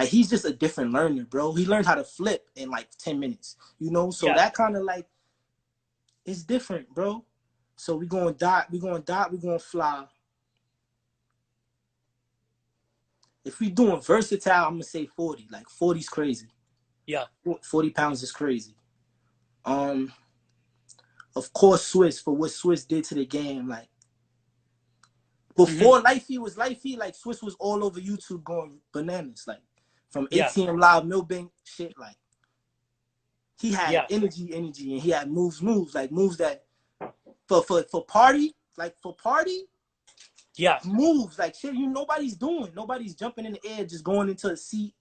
he's just a different learner, bro. He learned how to flip in like 10 minutes. You know, so that kind of like it's different, bro. So we going Dot, we going Fly. If we doing versatile, I'm gonna say 40. Like 40's crazy. Yeah. 40 pounds is crazy. Of course, Swiss, for what Swiss did to the game. Like, before Light Feet was Light Feet, like, Swiss was all over YouTube going bananas. Like, from ATM Live, Milbank, shit, like, he had energy, and he had moves, like, moves that, for party, moves, like, shit, nobody's doing. Nobody's jumping in the air, just going into a seat.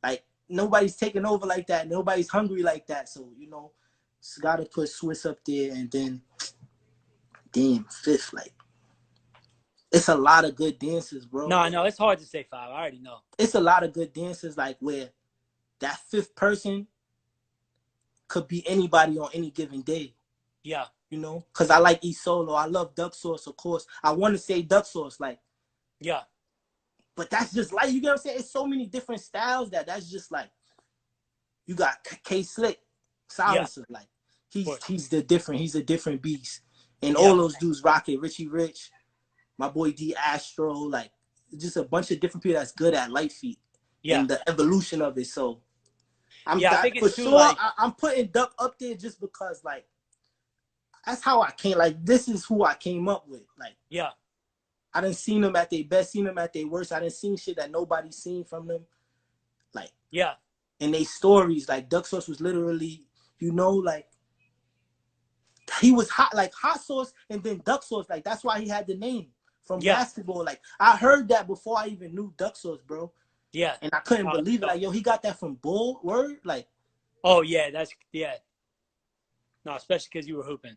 Like, nobody's taking over like that. Nobody's hungry like that. So, you know, it's got to put Swiss up there. And then, damn, 5th. Like, it's a lot of good dancers, bro. No, I know. It's hard to say 5. I already know. It's a lot of good dancers, like, where that 5th person could be anybody on any given day. Yeah. You know? Because I like E Solo. I love Duck Sauce, of course. I want to say Duck Sauce, like. Yeah. But that's just like, you get what I'm saying? It's so many different styles that's just like, you got K Slick, Silencer, like he's a different beast. And all those dudes rock it, Richie Rich, my boy D Astro, like just a bunch of different people that's good at light feet and the evolution of it. So I think it's for sure like, I'm putting Duck up there just because like that's how I came, like this is who I came up with. Like I done seen them at their best, seen them at their worst. I done seen shit that nobody's seen from them. Like, and they stories, like Duck Sauce was literally, you know, like he was hot, like Hot Sauce and then Duck Sauce. Like that's why he had the name from basketball. Like I heard that before I even knew Duck Sauce, bro. Yeah. And I couldn't believe it. Like, yo, he got that from Bull Word? Like. Oh yeah, no, especially because you were hooping.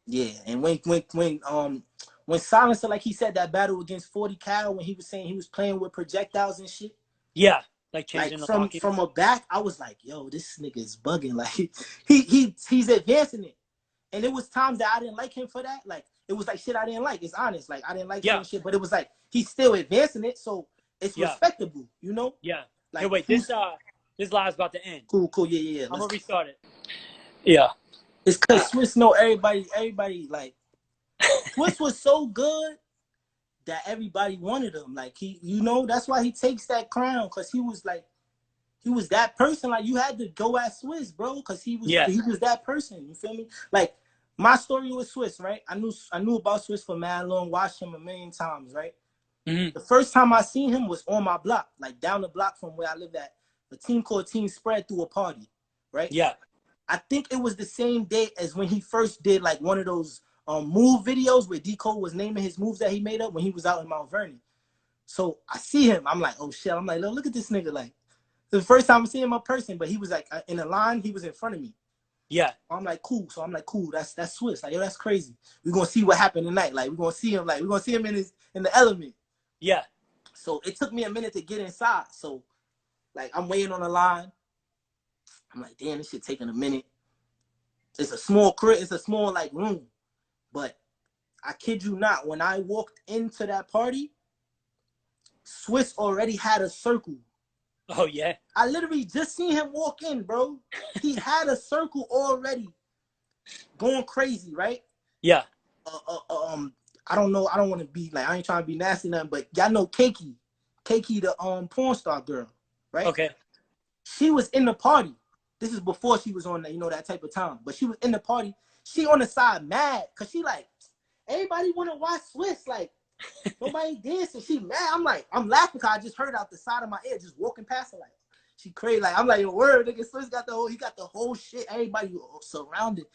Yeah, and when Silencer, like he said, that battle against 40 Cal, when he was saying he was playing with projectiles and shit. Yeah, like changing like from a back, I was like, yo, this nigga is bugging. Like he's advancing it. And it was times that I didn't like him for that. Like it was like shit I didn't like. It's honest. Like I didn't like Yeah. certain shit, but it was like he's still advancing it, so it's Yeah. respectable, you know? Yeah. Like Hey, wait, this live's about to end. cool, yeah. I'm gonna restart it. Yeah. It's cause Swiss know everybody like Swiss was so good that everybody wanted him. Like he, you know, that's why he takes that crown, cause he was that person. Like you had to go at Swiss, bro, cause he was that person. You feel me? Like my story with Swiss, right? I knew about Swiss for mad long, watched him a million times, right? The first time I seen him was on my block, like down the block from where I lived at. A team called Team Spread threw a party, right? Yeah. I think it was the same day as when he first did like one of those move videos where D Cole was naming his moves that he made up when he was out in Mount Vernon. So I see him, I'm like, oh shit. I'm like, look at this nigga. Like the first time I see him in person, but he was like in a line, he was in front of me. Yeah. I'm like, cool. So I'm like, cool. That's Swiss. Like, yo, that's crazy. We're gonna see what happened tonight. Like, we're gonna see him in the element. Yeah. So it took me a minute to get inside. So like I'm waiting on the line. I'm like, damn, this shit taking a minute. It's a small like room. But I kid you not, when I walked into that party, Swiss already had a circle. Oh yeah. I literally just seen him walk in, bro. He had a circle already going crazy, right? Yeah. I don't know. I don't want to be like, I ain't trying to be nasty nothing, but y'all know Keiki, the porn star girl, right? Okay. She was in the party. This is before she was on the, you know, that type of time. But she was in the party. She on the side mad because she like, everybody want to watch Swiss. Like, nobody dancing. She mad. I'm like, I'm laughing because I just heard out the side of my ear just walking past her like, she crazy. Like, I'm like, yo, word, nigga, Swiss got the whole shit. Everybody surrounded.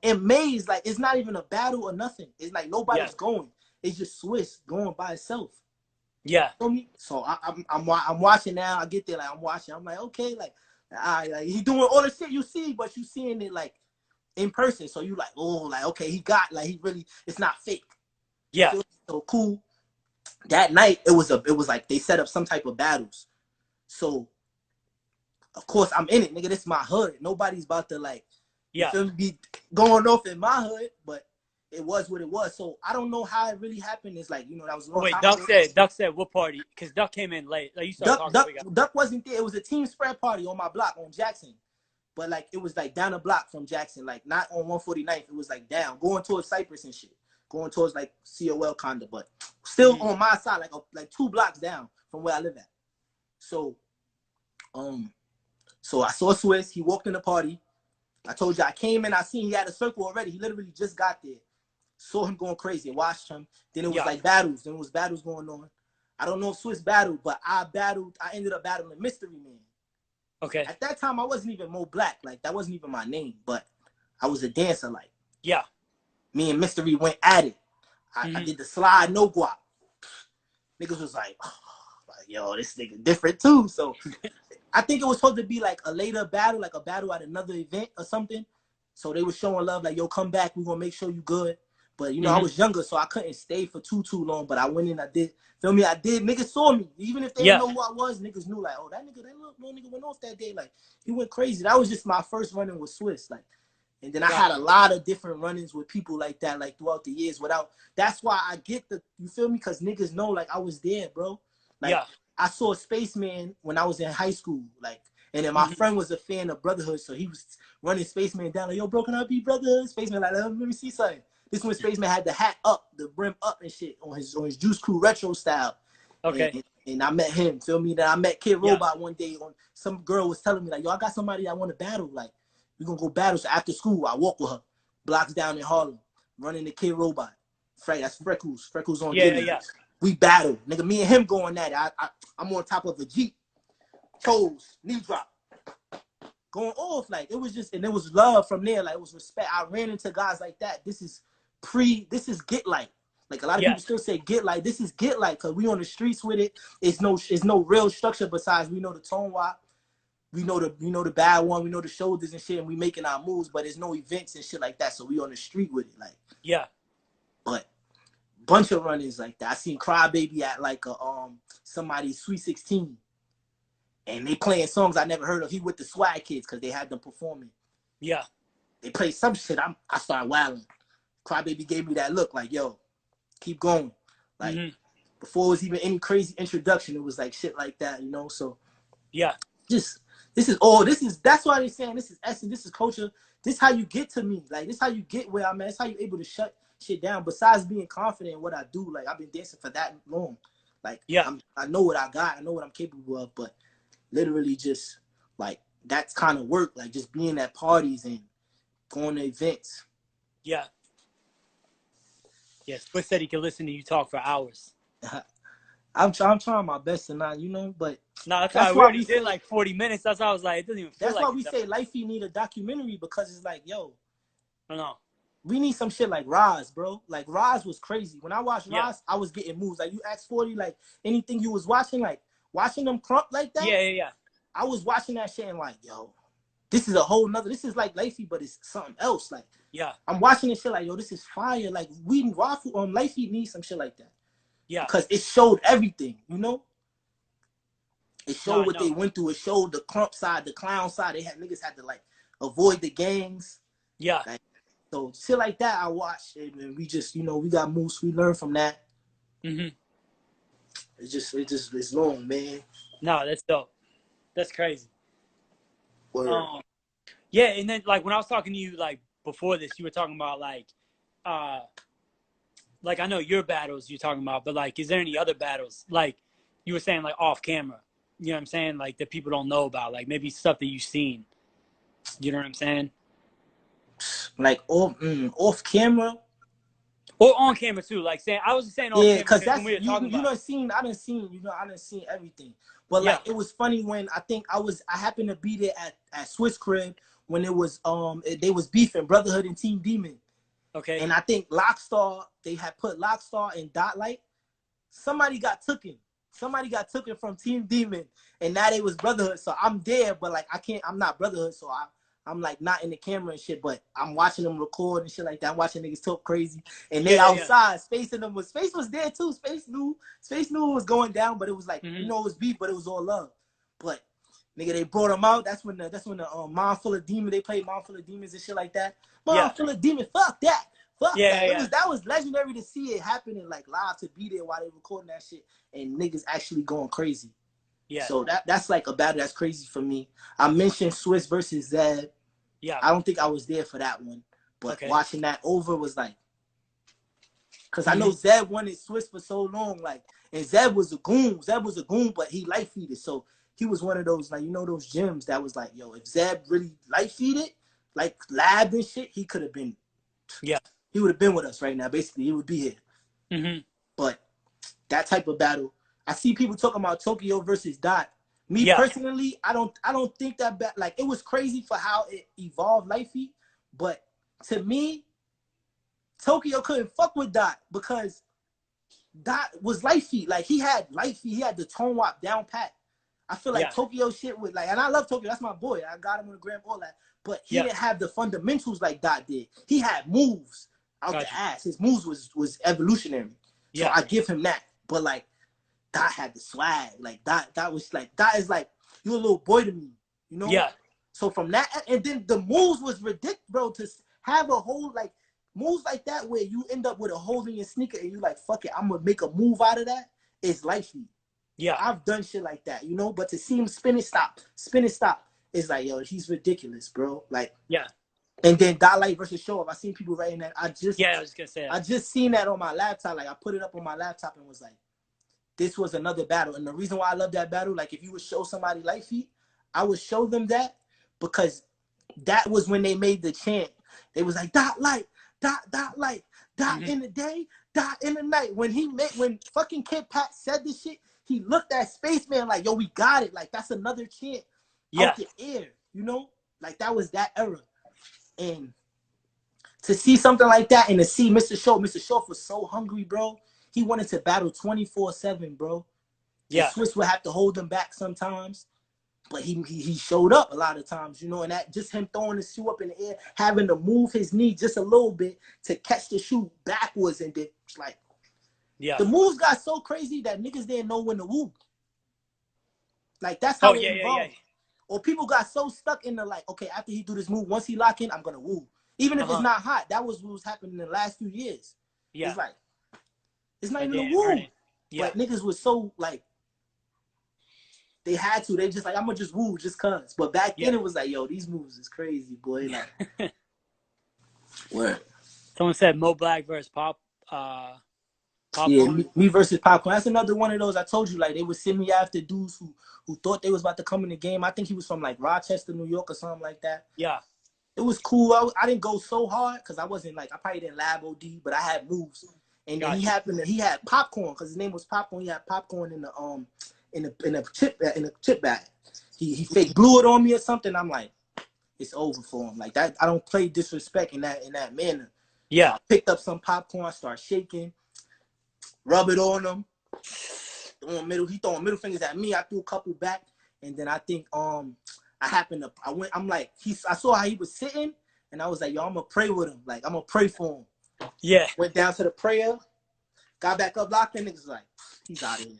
Amazed. Like, it's not even a battle or nothing. It's like nobody's going. It's just Swiss going by itself. Yeah. You know me? So I'm watching now. I get there, like I'm watching. I'm like, okay, like he's doing all the shit you see, but you seeing it like in person. So you like, oh, like okay, he really, it's not fake. Yeah. So cool. That night it was like they set up some type of battles. So of course I'm in it, nigga. This is my hood. Nobody's about to like be going off in my hood, but it was what it was. So I don't know how it really happened. It's like, you know, that was a long Wait, time Duck said what party? Because Duck came in late. Like you started Duck wasn't there. It was a Team Spread party on my block on Jackson. But like it was like down a block from Jackson, like not on 149th. It was like down, going towards Cypress and shit. Going towards like COL kinda, but still on my side, like 2 blocks down from where I live at. So so I saw Swiss, he walked in the party. I told you I came in, I seen he had a circle already. He literally just got there. Saw him going crazy, watched him. Then it was like battles. Then it was battles going on. I don't know if Swiss battled, but I ended up battling Mystery Man. Okay. At that time, I wasn't even MOE BLACK. Like, that wasn't even my name, but I was a dancer. Like, me and Mystery went at it. I did the slide, no guap. Niggas was like, oh, yo, this nigga different too. So I think it was supposed to be like a later battle, like a battle at another event or something. So they were showing love, like, yo, come back. We're going to make sure you good. But, you know, I was younger, so I couldn't stay for too long. But I went in, I did. Feel me? I did. Niggas saw me. Even if they didn't know who I was, niggas knew, like, oh, that little nigga went off that day. Like, he went crazy. That was just my first run-in with Swiss. Like, and then I had a lot of different run-ins with people like that, like, throughout the years without. That's why I get you feel me? Because niggas know, like, I was there, bro. Like, I saw Spaceman when I was in high school. Like, and then my friend was a fan of Brotherhood, so he was running Spaceman down, like, yo, bro, can I be Brotherhood? Spaceman, like, let me see something. This one, Spaceman had the hat up, the brim up and shit on his Juice Crew retro style. Okay. And I met him, feel me? Then I met Kid Robot one day. Some girl was telling me, like, yo, I got somebody I want to battle. Like, we going to go battle. So after school, I walk with her. Blocks down in Harlem, running the Kid Robot. That's Freckles. Freckles on Diddy. We battle. Nigga, me and him going at it. I'm on top of a Jeep. Toes, knee drop. Going off. Like, it was just, and it was love from there. Like, it was respect. I ran into guys like that. This is Get Light. Like, a lot of people still say Get Light. This is Get Light because we on the streets with it. It's no real structure besides we know the tone wop. We know the bad one. We know the shoulders and shit, and we making our moves, but there's no events and shit like that. So we on the street with it. Like, but bunch of run-ins like that. I seen Crybaby at like somebody's Sweet 16. And they playing songs I never heard of. He with the Swag Kids because they had them performing. They played some shit. I started wilding. Crybaby gave me that look like, yo, keep going. Like, before it was even any crazy introduction, it was like shit like that, you know? So, yeah. Just, that's why they're saying this is essence, this is culture. This how you get to me. Like, this how you get where I'm at. It's how you able to shut shit down. Besides being confident in what I do, like, I've been dancing for that long. Like, I know what I got. I know what I'm capable of. But literally just, like, that's kind of work. Like, just being at parties and going to events. Yeah. Yes. Swiss said he could listen to you talk for hours. I'm trying my best to not, you know, but no, that's why we did like 40 minutes. That's why I was like, it doesn't even feel that's like why we say Lifey need a documentary, because it's like, yo, I know. We need some shit like Roz, bro. Like, Roz was crazy. When I watched Roz, I was getting moves. Like, you asked 40, like, anything you was watching, like, watching them crump like that. Yeah. I was watching that shit and like, yo, this is a whole nother, this is like Lifey, but it's something else. Like, I'm watching this shit like, yo, this is fire. Like, Lifey needs some shit like that. Yeah. Because it showed everything, you know? It showed what they went through. It showed the crump side, the clown side. Niggas had to, like, avoid the gangs. Yeah. Like, so shit like that I watched, and we just, you know, we got moves. We learned from that. It's long, man. No, that's dope. That's crazy. Word. Yeah, and then like when I was talking to you like before this, you were talking about like I know your battles you're talking about, but like, is there any other battles like you were saying like off camera? You know what I'm saying? Like that people don't know about, like maybe stuff that you've seen. You know what I'm saying? Like off camera or on camera too. Like saying, I was saying off camera because that's when we were talking about. I done seen everything. But like it was funny when I happened to be there at Swiss Crib when it was they was beefing Brotherhood and Team Demon. Okay. And I think Lockstar, they had put Lockstar and Lite. Somebody got taken from Team Demon, and now they was Brotherhood. So I'm there, but like I'm not Brotherhood, so I'm like not in the camera and shit, but I'm watching them record and shit like that. I'm watching niggas talk crazy, and they outside. Space was there too. Space knew it was going down, but it was like you know, it was beef, but it was all love. But nigga, they brought him out. That's when the Mind Full of Demons, they played Mind Full of Demons and shit like that. Mind Full of Demons, fuck that. That was legendary to see it happening like live, to be there while they recording that shit and niggas actually going crazy. Yeah. So that's like a battle that's crazy for me. I mentioned Swiss versus Zeb. Yeah. I don't think I was there for that one, but watching that over was like, because I know Zeb wanted Swiss for so long, like, and Zeb was a goon, but he life feeded. So he was one of those, like, you know, those gems that was like, yo, if Zeb really life feeded, like labbed and shit, he could have been, he would have been with us right now. Basically, he would be here. But that type of battle, I see people talking about Tokyo versus Dot. Me personally, I don't think that like, it was crazy for how it evolved Lifey, but to me, Tokyo couldn't fuck with Dot because Dot was Lifey. Like, he had Lifey, he had the tone wop down pat. I feel like Tokyo shit with, like, and I love Tokyo, that's my boy. I got him on the gram, all that. But he didn't have the fundamentals like Dot did. He had moves out the ass. His moves was evolutionary. So I give him that. But like, Dot had the swag. Like, Dot was like, Dot is like, you a little boy to me, you know? Yeah. So from that, and then the moves was ridiculous, bro, to have a whole, like, moves like that where you end up with a hole in your sneaker and you like, fuck it, I'm gonna make a move out of that, is lifey. Yeah. I've done shit like that, you know? But to see him spin it, stop, it's like, yo, he's ridiculous, bro. Like, and then Dot Light versus Show Up. I seen people writing that. I was gonna say that. I just seen that on my laptop. Like, I put it up on my laptop and was like, this was another battle. And the reason why I love that battle, like, if you would show somebody Lifey, I would show them that because that was when they made the chant. They was like, Dot Light, Dot Light, Dot in the day, Dot in the night. When fucking Kid Pat said this shit, he looked at Spaceman like, yo, we got it. Like, that's another chant out the air, you know? Like, that was that era. And to see something like that and to see Mr. Shoff was so hungry, bro. He wanted to battle 24/7, bro. Yeah. And Swiss would have to hold him back sometimes. But he showed up a lot of times, you know, and that just him throwing the shoe up in the air, having to move his knee just a little bit to catch the shoe backwards, and then like, the moves got so crazy that niggas didn't know when to woo. Like, that's how it evolved. Or people got so stuck in the, like, okay, after he do this move, once he lock in, I'm gonna woo. Even if it's not hot, that was what was happening in the last few years. Yeah. It's like, it's not Like even a they woo. earn it. Yeah. But niggas was so like, they had to. They just like, I'm gonna just woo just cause. But back then it was like, yo, these moves is crazy, boy. Like, word. Someone said Mo Black versus Popcorn. Yeah, me versus Popcorn. That's another one of those. I told you, like, they would send me after dudes who thought they was about to come in the game. I think he was from like Rochester, New York, or something like that. Yeah. It was cool. I didn't go so hard because I wasn't like, I probably didn't lab OD, but I had moves. And then he had Popcorn because his name was Popcorn. He had popcorn in a chip bag. He fake blew it on me or something. I'm like, it's over for him. Like that, I don't play disrespect in that manner. Yeah. So I picked up some popcorn, start shaking, rub it on him. He throwing middle fingers at me. I threw a couple back, and then I think I saw how he was sitting, and I was like, yo, I'm gonna pray with him. Like I'm gonna pray for him. Yeah. Went down to the prayer, got back up, locked in. Niggas like, he's out of here.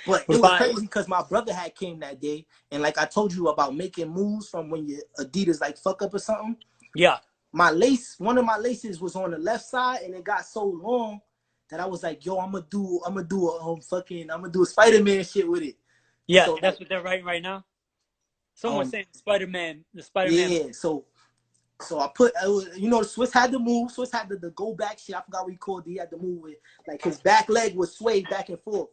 But it was crazy because my brother had came that day, and like I told you about making moves from when your Adidas like fuck up or something. Yeah. One of my laces was on the left side, and it got so long that I was like, yo, I'm gonna do a Spider-Man shit with it. Yeah, so, that's what they're writing right now. Someone's saying Spider-Man. Yeah, so I put, the Swiss had the move. Swiss had the go back shit. I forgot what he called it. He had the move with, like, his back leg was swayed back and forth.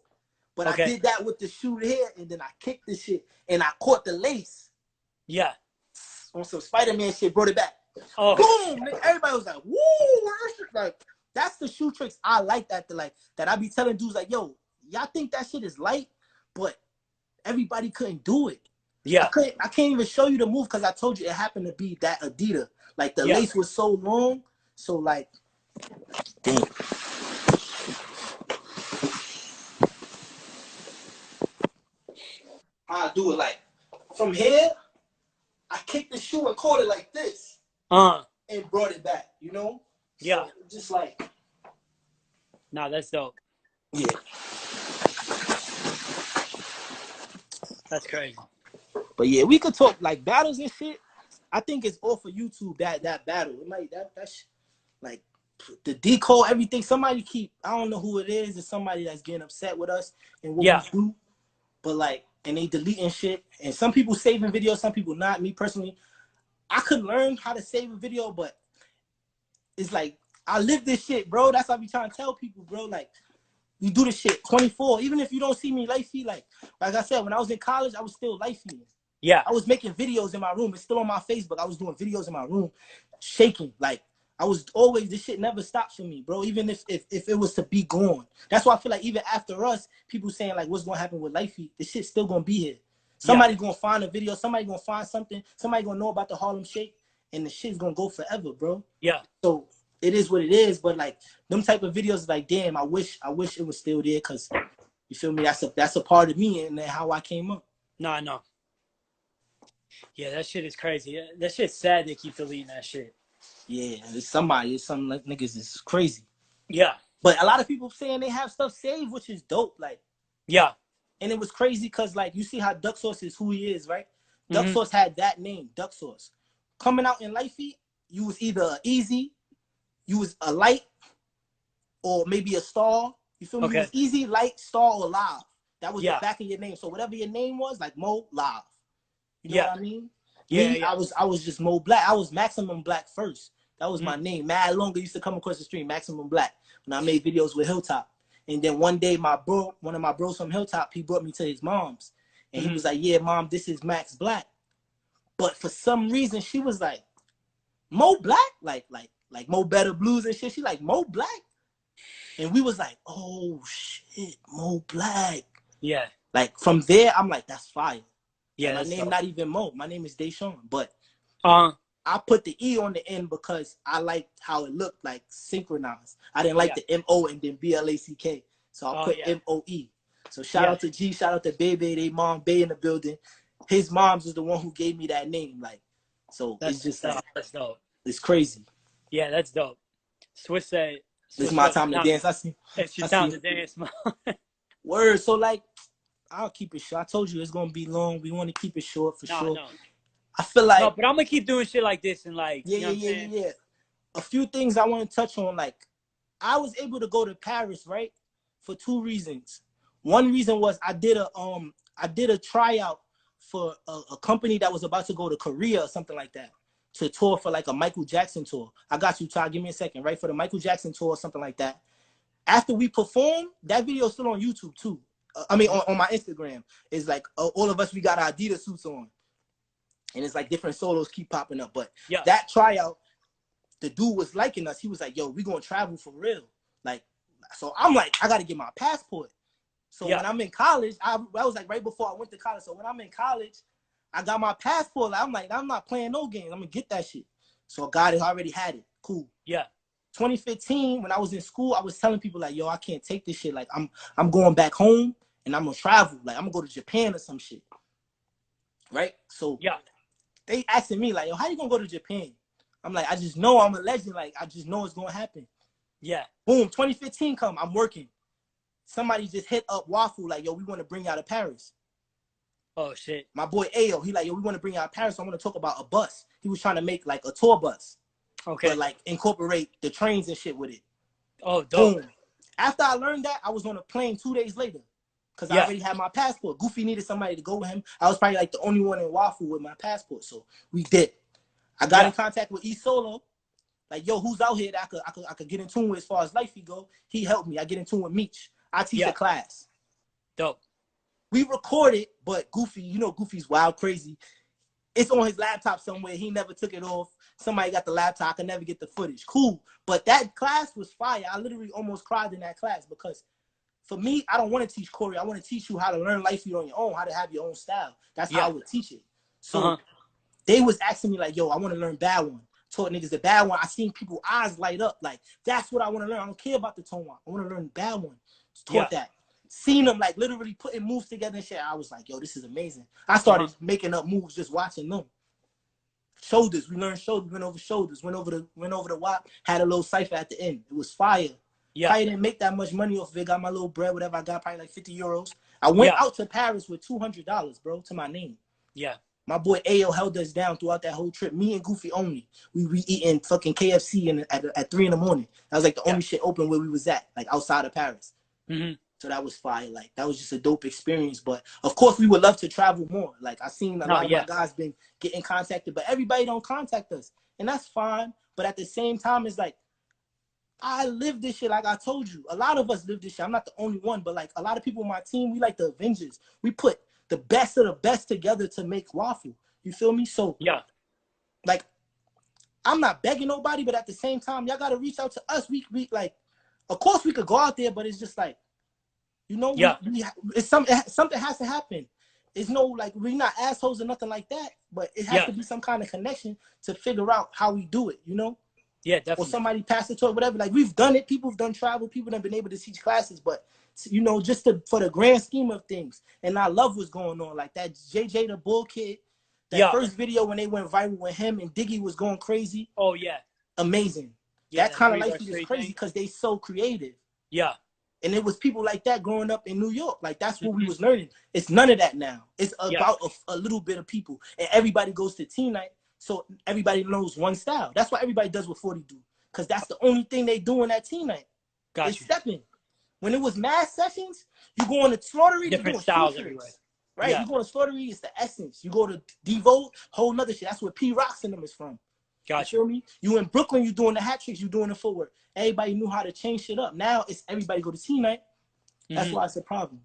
But I did that with the shoe here, and then I kicked the shit, and I caught the lace. Yeah. On some Spider-Man shit, brought it back. Oh. Boom! Everybody was like, woo! Like, that's the shoe tricks I like that I be telling dudes like, yo, y'all think that shit is light, but everybody couldn't do it. Yeah. I can't even show you the move because I told you it happened to be that Adidas. Like the lace was so long, so like, damn. I do it like from here. I kicked the shoe and caught it like this, and brought it back. You know? Yeah. So, just like. Nah, that's dope. Yeah. That's crazy. But yeah, we could talk like battles and shit. I think it's all for YouTube that battle. It might that's like the decode everything. Somebody I don't know who it is. It's somebody that's getting upset with us and what we do. But like, and they deleting shit. And some people saving videos, some people not. Me personally, I could learn how to save a video, but it's like I live this shit, bro. That's what I be trying to tell people, bro. Like, you do this shit 24. Even if you don't see me life feed, like I said, when I was in college, I was still life feeding. Yeah. I was making videos in my room. It's still on my Facebook. I was doing videos in my room, shaking. Like, I was always, this shit never stopped for me, bro. Even if it was to be gone. That's why I feel like even after us, people saying like, what's going to happen with life feed? This shit's still going to be here. Somebody going to find a video. Somebody going to find something. Somebody going to know about the Harlem Shake. And the shit's going to go forever, bro. Yeah. So it is what it is. But like, them type of videos, like, damn, I wish it was still there. Because, you feel me? That's a part of me and how I came up. No, I know. Yeah, that shit is crazy. That shit's sad they keep deleting that shit. Yeah, it's some like niggas is crazy. Yeah. But a lot of people saying they have stuff saved, which is dope. Like, yeah. And it was crazy because, like, you see how Duck Sauce is who he is, right? Duck Sauce had that name, Duck Sauce. Coming out in Life Feed, you was either easy, you was a light, or maybe a star. You feel me? Okay. You was easy, light, star, or live. That was the back of your name. So whatever your name was, like Mo, live. You know what I mean? I was just Mo Black. I was Maximum Black first. That was my name. Mad Longer used to come across the street, Maximum Black, when I made videos with Hilltop. And then one day, one of my bros from Hilltop, he brought me to his mom's. And he was like, yeah, mom, this is Max Black. But for some reason, she was like, Mo Black? Like Mo Better Blues and shit. She like, Mo Black? And we was like, oh, shit, Mo Black. Yeah. Like, from there, I'm like, that's fire. Yeah, my name not even Mo. My name is Deshaun. But I put the E on the end because I liked how it looked, like synchronized. I didn't like the M-O and then B-L-A-C-K. So I put M-O-E. So shout out to G, shout out to Bebe, they mom, Bay in the building. His mom's is the one who gave me that name. Like, so it's just like, that's dope. It's crazy. Yeah, that's dope. Swiss said, it's my time to dance. I see. It's your time to dance, man. Word. So like, I'll keep it short. I told you it's gonna be long. We want to keep it short for sure. No. I feel like No, but I'm gonna keep doing shit like this and like, yeah, you know yeah, what I'm yeah, saying? yeah, yeah. A few things I want to touch on. Like, I was able to go to Paris, right, for two reasons. One reason was I did a tryout for a company that was about to go to Korea or something like that to tour for like a Michael Jackson tour. I got you, Ty. Give me a second, right, for the Michael Jackson tour or something like that. After we performed, that video is still on YouTube too. I mean, on my Instagram, it's like all of us, we got our Adidas suits on, and it's like different solos keep popping up. But Yeah. that tryout, the dude was liking us. He was like, "Yo, we gonna travel for real." Like, so I'm like, I gotta get my passport. So when I'm in college, I was like right before I went to college. So when I'm in college, I got my passport. I'm like, I'm not playing no games. I'm gonna get that shit. So God already had it. Cool. Yeah. 2015, when I was in school, I was telling people like, yo, I can't take this shit. Like, I'm going back home and I'm gonna travel. Like, I'm gonna go to Japan or some shit. Right? So Yeah. they asking me like, yo, how you gonna go to Japan? I'm like, I just know I'm a legend. Like, I just know it's gonna happen. Yeah. Boom, 2015 come, I'm working. Somebody just hit up Waffle like, yo, we want to bring you out of Paris. Oh shit. My boy Ayo, he like, yo, we want to bring you out of Paris. So I want to talk about a bus. He was trying to make like a tour bus. Okay. But like incorporate the trains and shit with it. Oh, dope. Boom. After I learned that, I was on a plane 2 days later. Because I already had my passport. Goofy needed somebody to go with him. I was probably like the only one in Waffle with my passport. So we did. I got in contact with E Solo. Like, yo, who's out here that I could get in tune with as far as life go? He helped me. I get in tune with Meech. I teach a class. Dope. We recorded, but Goofy, you know Goofy's wild crazy. It's on his laptop somewhere. He never took it off. Somebody got the laptop. I can never get the footage. Cool. But that class was fire. I literally almost cried in that class because for me, I don't want to teach choreo. I want to teach you how to learn life on your own, how to have your own style. That's how I would teach it. So they was asking me like, yo, I want to learn bad one. Taught niggas the bad one. I seen people eyes light up. Like, that's what I want to learn. I don't care about the tone one. I want to learn the bad one. Taught that. Seen them like literally putting moves together and shit. I was like, yo, this is amazing. I started making up moves just watching them. Shoulders, we learned shoulders, went over shoulders, went over the WAP, had a little cipher at the end. It was fire. Probably didn't make that much money off of it. Got my little bread, whatever I got, probably like 50 euros. I went out to Paris with $200, bro, to my name. Yeah. My boy Ayo held us down throughout that whole trip. Me and Goofy only. We eating fucking KFC at 3 in the morning. That was like the only shit open where we was at, like outside of Paris. So that was fire. Like, that was just a dope experience. But of course, we would love to travel more. Like, I seen a lot of my guys been getting contacted, but everybody don't contact us, and that's fine. But at the same time, it's like, I live this shit. Like I told you, a lot of us live this shit. I'm not the only one, but like a lot of people on my team, we like the Avengers. We put the best of the best together to make Waffle. You feel me? So like, I'm not begging nobody, but at the same time, y'all gotta reach out to us. We like, of course we could go out there, but it's just like, you know, it's something has to happen. It's no like, we're not assholes or nothing like that, but it has to be some kind of connection to figure out how we do it, you know? Yeah, definitely. Or somebody pass it to it, whatever. Like, we've done it. People have done travel. People have been able to teach classes, but you know, just for the grand scheme of things. And I love what's going on. Like that JJ the Bull Kid, that first video when they went viral with him and Diggy was going crazy. Oh yeah, amazing. That kind of life is crazy because they so creative. Yeah. And it was people like that growing up in New York. Like, that's what we was learning. It's none of that now. It's about a little bit of people. And everybody goes to teen night, so everybody knows one style. That's why everybody does what 40 do. Because that's the only thing they do in that teen night. They stepping. When it was mass sessions, you go on the slaughtery, different styles everywhere. Right? You go on the slaughtery, it's the essence. You go to Devo, whole nother shit. That's where P Rocks in them is from. You feel me? You in Brooklyn, you doing the hat tricks, you doing the footwork. Everybody knew how to change shit up. Now it's everybody go to teen night. That's why it's a problem.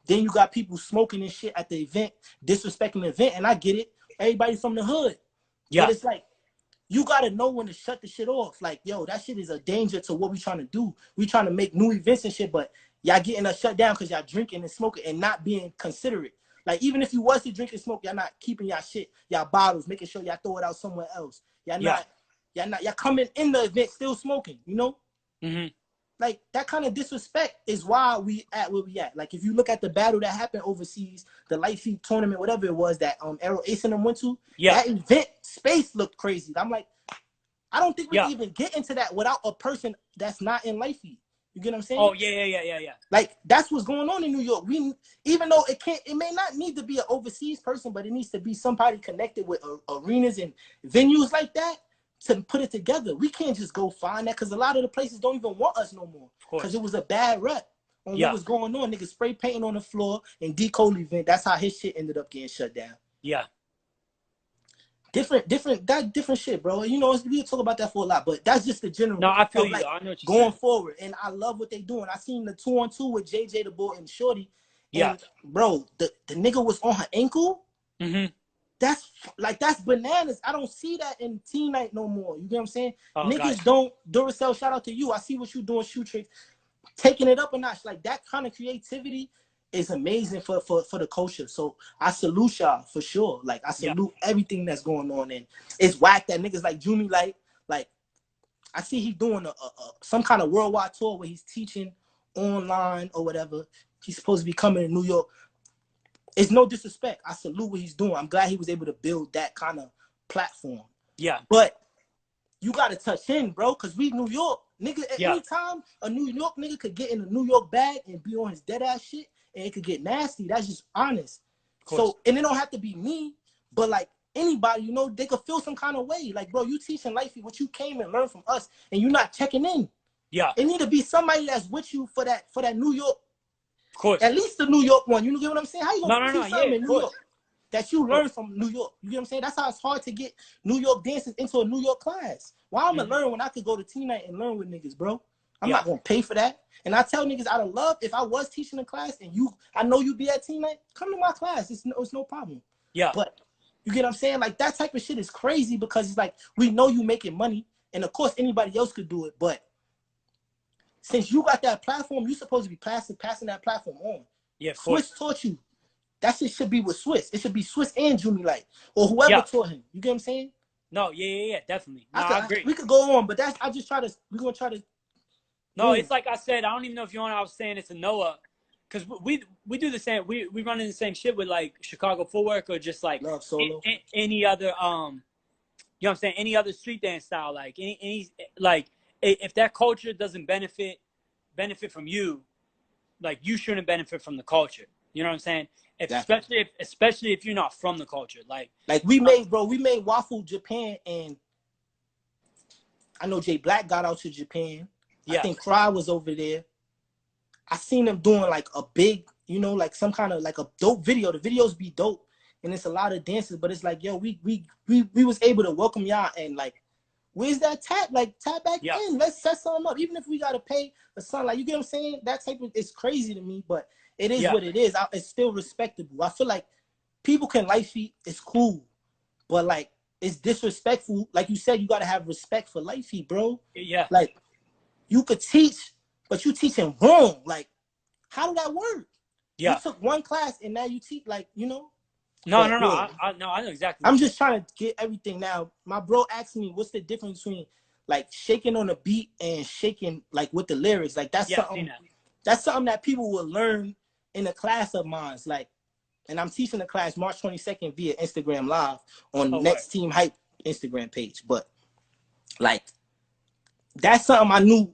Then you got people smoking and shit at the event, disrespecting the event, and I get it. Everybody from the hood. But it's like, you gotta know when to shut the shit off. Like, yo, that shit is a danger to what we trying to do. We trying to make new events and shit, but y'all getting us shut down because y'all drinking and smoking and not being considerate. Like, even if you was to drink and smoke, y'all not keeping y'all shit, y'all bottles, making sure y'all throw it out somewhere else. Y'all coming in the event still smoking, you know? Like, that kind of disrespect is why we at where we at. Like, if you look at the battle that happened overseas, the Light Feet tournament, whatever it was that Arrow Ace and them went to, that event space looked crazy. I'm like, I don't think we can even get into that without a person that's not in Light Feet. You get what I'm saying? Oh yeah. Like that's what's going on in New York. Even though it may not need to be an overseas person, but it needs to be somebody connected with arenas and venues like that to put it together. We can't just go find that because a lot of the places don't even want us no more because it was a bad rep on what was going on. Niggas spray painting on the floor and D. Cole event. That's how his shit ended up getting shut down. Yeah. Different shit, bro. You know, we talk about that for a lot, but that's just the general. No, I feel you. Like, I know what you're going saying. forward, and I love what they doing. I seen the 2-on-2 with JJ the Boy and Shorty. Yeah. And bro, the nigga was on her ankle. Mm-hmm. That's bananas. I don't see that in Teen Night no more. You get what I'm saying? Oh, Niggas don't. Duracell, shout out to you. I see what you doing, shoe tricks, taking it up a notch. Like that kind of creativity is amazing for the culture. So I salute y'all for sure. Like I salute everything that's going on. And it's whack that niggas like Jumi like I see he doing some kind of worldwide tour where he's teaching online or whatever. He's supposed to be coming to New York. It's no disrespect. I salute what he's doing. I'm glad he was able to build that kind of platform. Yeah. But you gotta touch in, bro, because we New York. Nigga, at any time a New York nigga could get in a New York bag and be on his dead ass shit and it could get nasty. That's just honest. So, and it don't have to be me, but like anybody, you know, they could feel some kind of way. Like, bro, you teaching life what you came and learned from us and you're not checking in. Yeah. It need to be somebody that's with you for that New York. Of course. At least the New York one. You get what I'm saying? How you gonna teach something in New York that you learned from New York? You get what I'm saying? That's how it's hard to get New York dancers into a New York class. Why I'm gonna learn when I could go to Teen Night and learn with niggas, bro? I'm not gonna pay for that. And I tell niggas out of love, if I was teaching a class and I know you be at Teen Night, come to my class. It's no problem. Yeah. But you get what I'm saying? Like that type of shit is crazy because it's like we know you making money, and of course anybody else could do it, but since you got that platform, you're supposed to be passing that platform on. Yeah, Swiss taught you. That shit should be with Swiss. It should be Swiss and Jumi Light or whoever taught him. You get what I'm saying? No, yeah, definitely. No, I agree. We could go on, but we're gonna try to. No, it's like I said. I don't even know if you want. I was saying it to Noah, because we do the same. We run in the same shit with like Chicago Footwork or just like Love Solo. Any other you know what I'm saying? Any other street dance style, like any like if that culture doesn't benefit from you, like you shouldn't benefit from the culture. You know what I'm saying? Especially if you're not from the culture. Like we made Waffle Japan, and I know Jay Black got out to Japan. I think Cry was over there. I seen them doing like a big, you know, like some kind of like a dope video. The videos be dope, and it's a lot of dances. But it's like, yo, we was able to welcome y'all, and like, where's that tap? Like tap back in. Let's set something up, even if we gotta pay a son. Like you get what I'm saying? That type of it's crazy to me, but it is what it is. It's still respectable. I feel like people can life feed. It's cool, but like it's disrespectful. Like you said, you gotta have respect for life feed, bro. Yeah. Like you could teach, but you teaching wrong. Like how did that work? Yeah. You took one class and now you teach. Like you know. No. I know exactly. I'm just trying to get everything now. My bro asked me, what's the difference between like shaking on a beat and shaking like with the lyrics? Like that's something. That's something that people will learn in a class of mine. Like, and I'm teaching the class March 22nd via Instagram Live on Next Team Hype Instagram page. But like, that's something I knew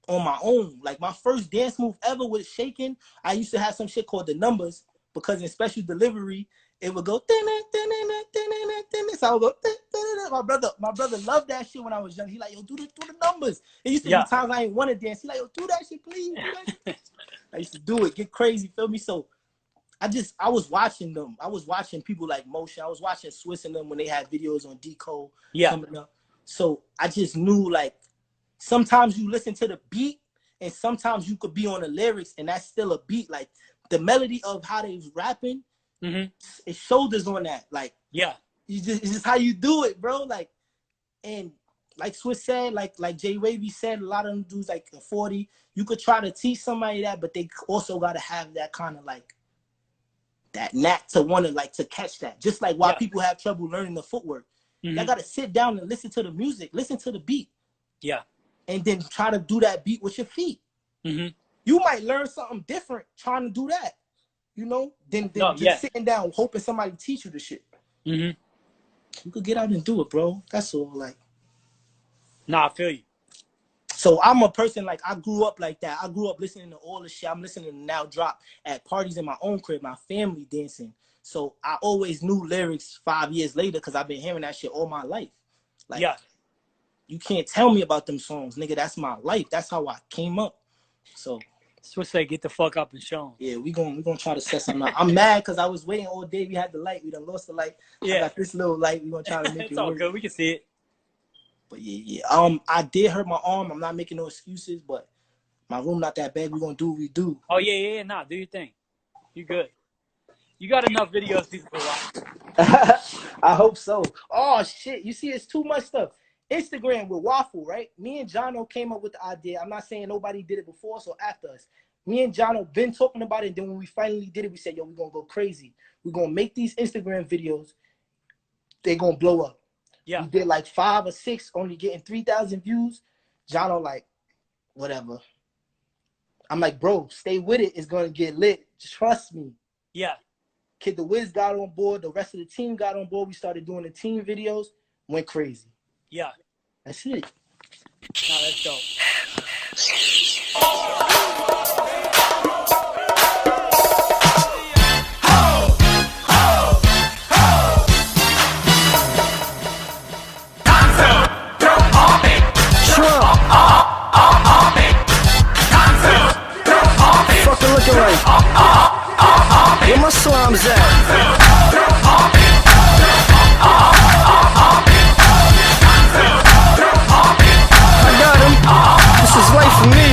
on my own. Like my first dance move ever was shaking. I used to have some shit called the numbers because in special delivery it would go. So I would go. My brother loved that shit when I was young. He like, yo, do the numbers. It used to be times I ain't want to dance. He like, yo, do that shit, please. I used to do it, get crazy, feel me? So I was watching them. I was watching people like Motion. I was watching Swiss and them when they had videos on Decode coming up. So I just knew like sometimes you listen to the beat and sometimes you could be on the lyrics and that's still a beat. Like the melody of how they was rapping, it shoulders on that. Like it's just how you do it, bro. Like and like Swiss said, like Jay Wavy said, a lot of them dudes like 40. You could try to teach somebody that, but they also gotta have that kind of like that knack to want to like to catch that. Just like why people have trouble learning the footwork. Y'all gotta sit down and listen to the music, listen to the beat. Yeah. And then try to do that beat with your feet. You might learn something different trying to do that. You know, than just sitting down hoping somebody teach you the shit. You could get out and do it, bro. That's all. Like, nah, I feel you. So I'm a person, like, I grew up like that. I grew up listening to all the shit I'm listening to now drop at parties in my own crib, my family dancing. So I always knew lyrics 5 years later because I've been hearing that shit all my life. Like, Yeah. you can't tell me about them songs, nigga. That's my life. That's how I came up. So Switch say, get the fuck up and show 'em. yeah, we gonna try to set something out. I'm mad because I was waiting all day. We had the light. We done lost the light. Yeah. I got this little light. We gonna try to make It's it all work. good. We can see it. But yeah. I did hurt my arm. I'm not making no excuses, but my room not that bad. We gonna do what we do. Oh yeah. Nah, do your thing. You good. You got enough videos people can watch. I hope so. Oh shit! You see, it's too much stuff. Instagram with Waffle, right? Me and Jono came up with the idea. I'm not saying nobody did it before, so after us. Me and Jono been talking about it, and then when we finally did it, we said, yo, we're gonna go crazy. We're gonna make these Instagram videos. They're gonna blow up. Yeah. We did like 5 or 6, only getting 3,000 views. Jono like, whatever. I'm like, bro, stay with it. It's gonna get lit. Trust me. Yeah. Kid the Wiz got on board. The rest of the team got on board. We started doing the team videos. Went crazy. Yeah. That's it. Nah, that's dope. Fucking looking like where my slimes at? I got him. This is life for me.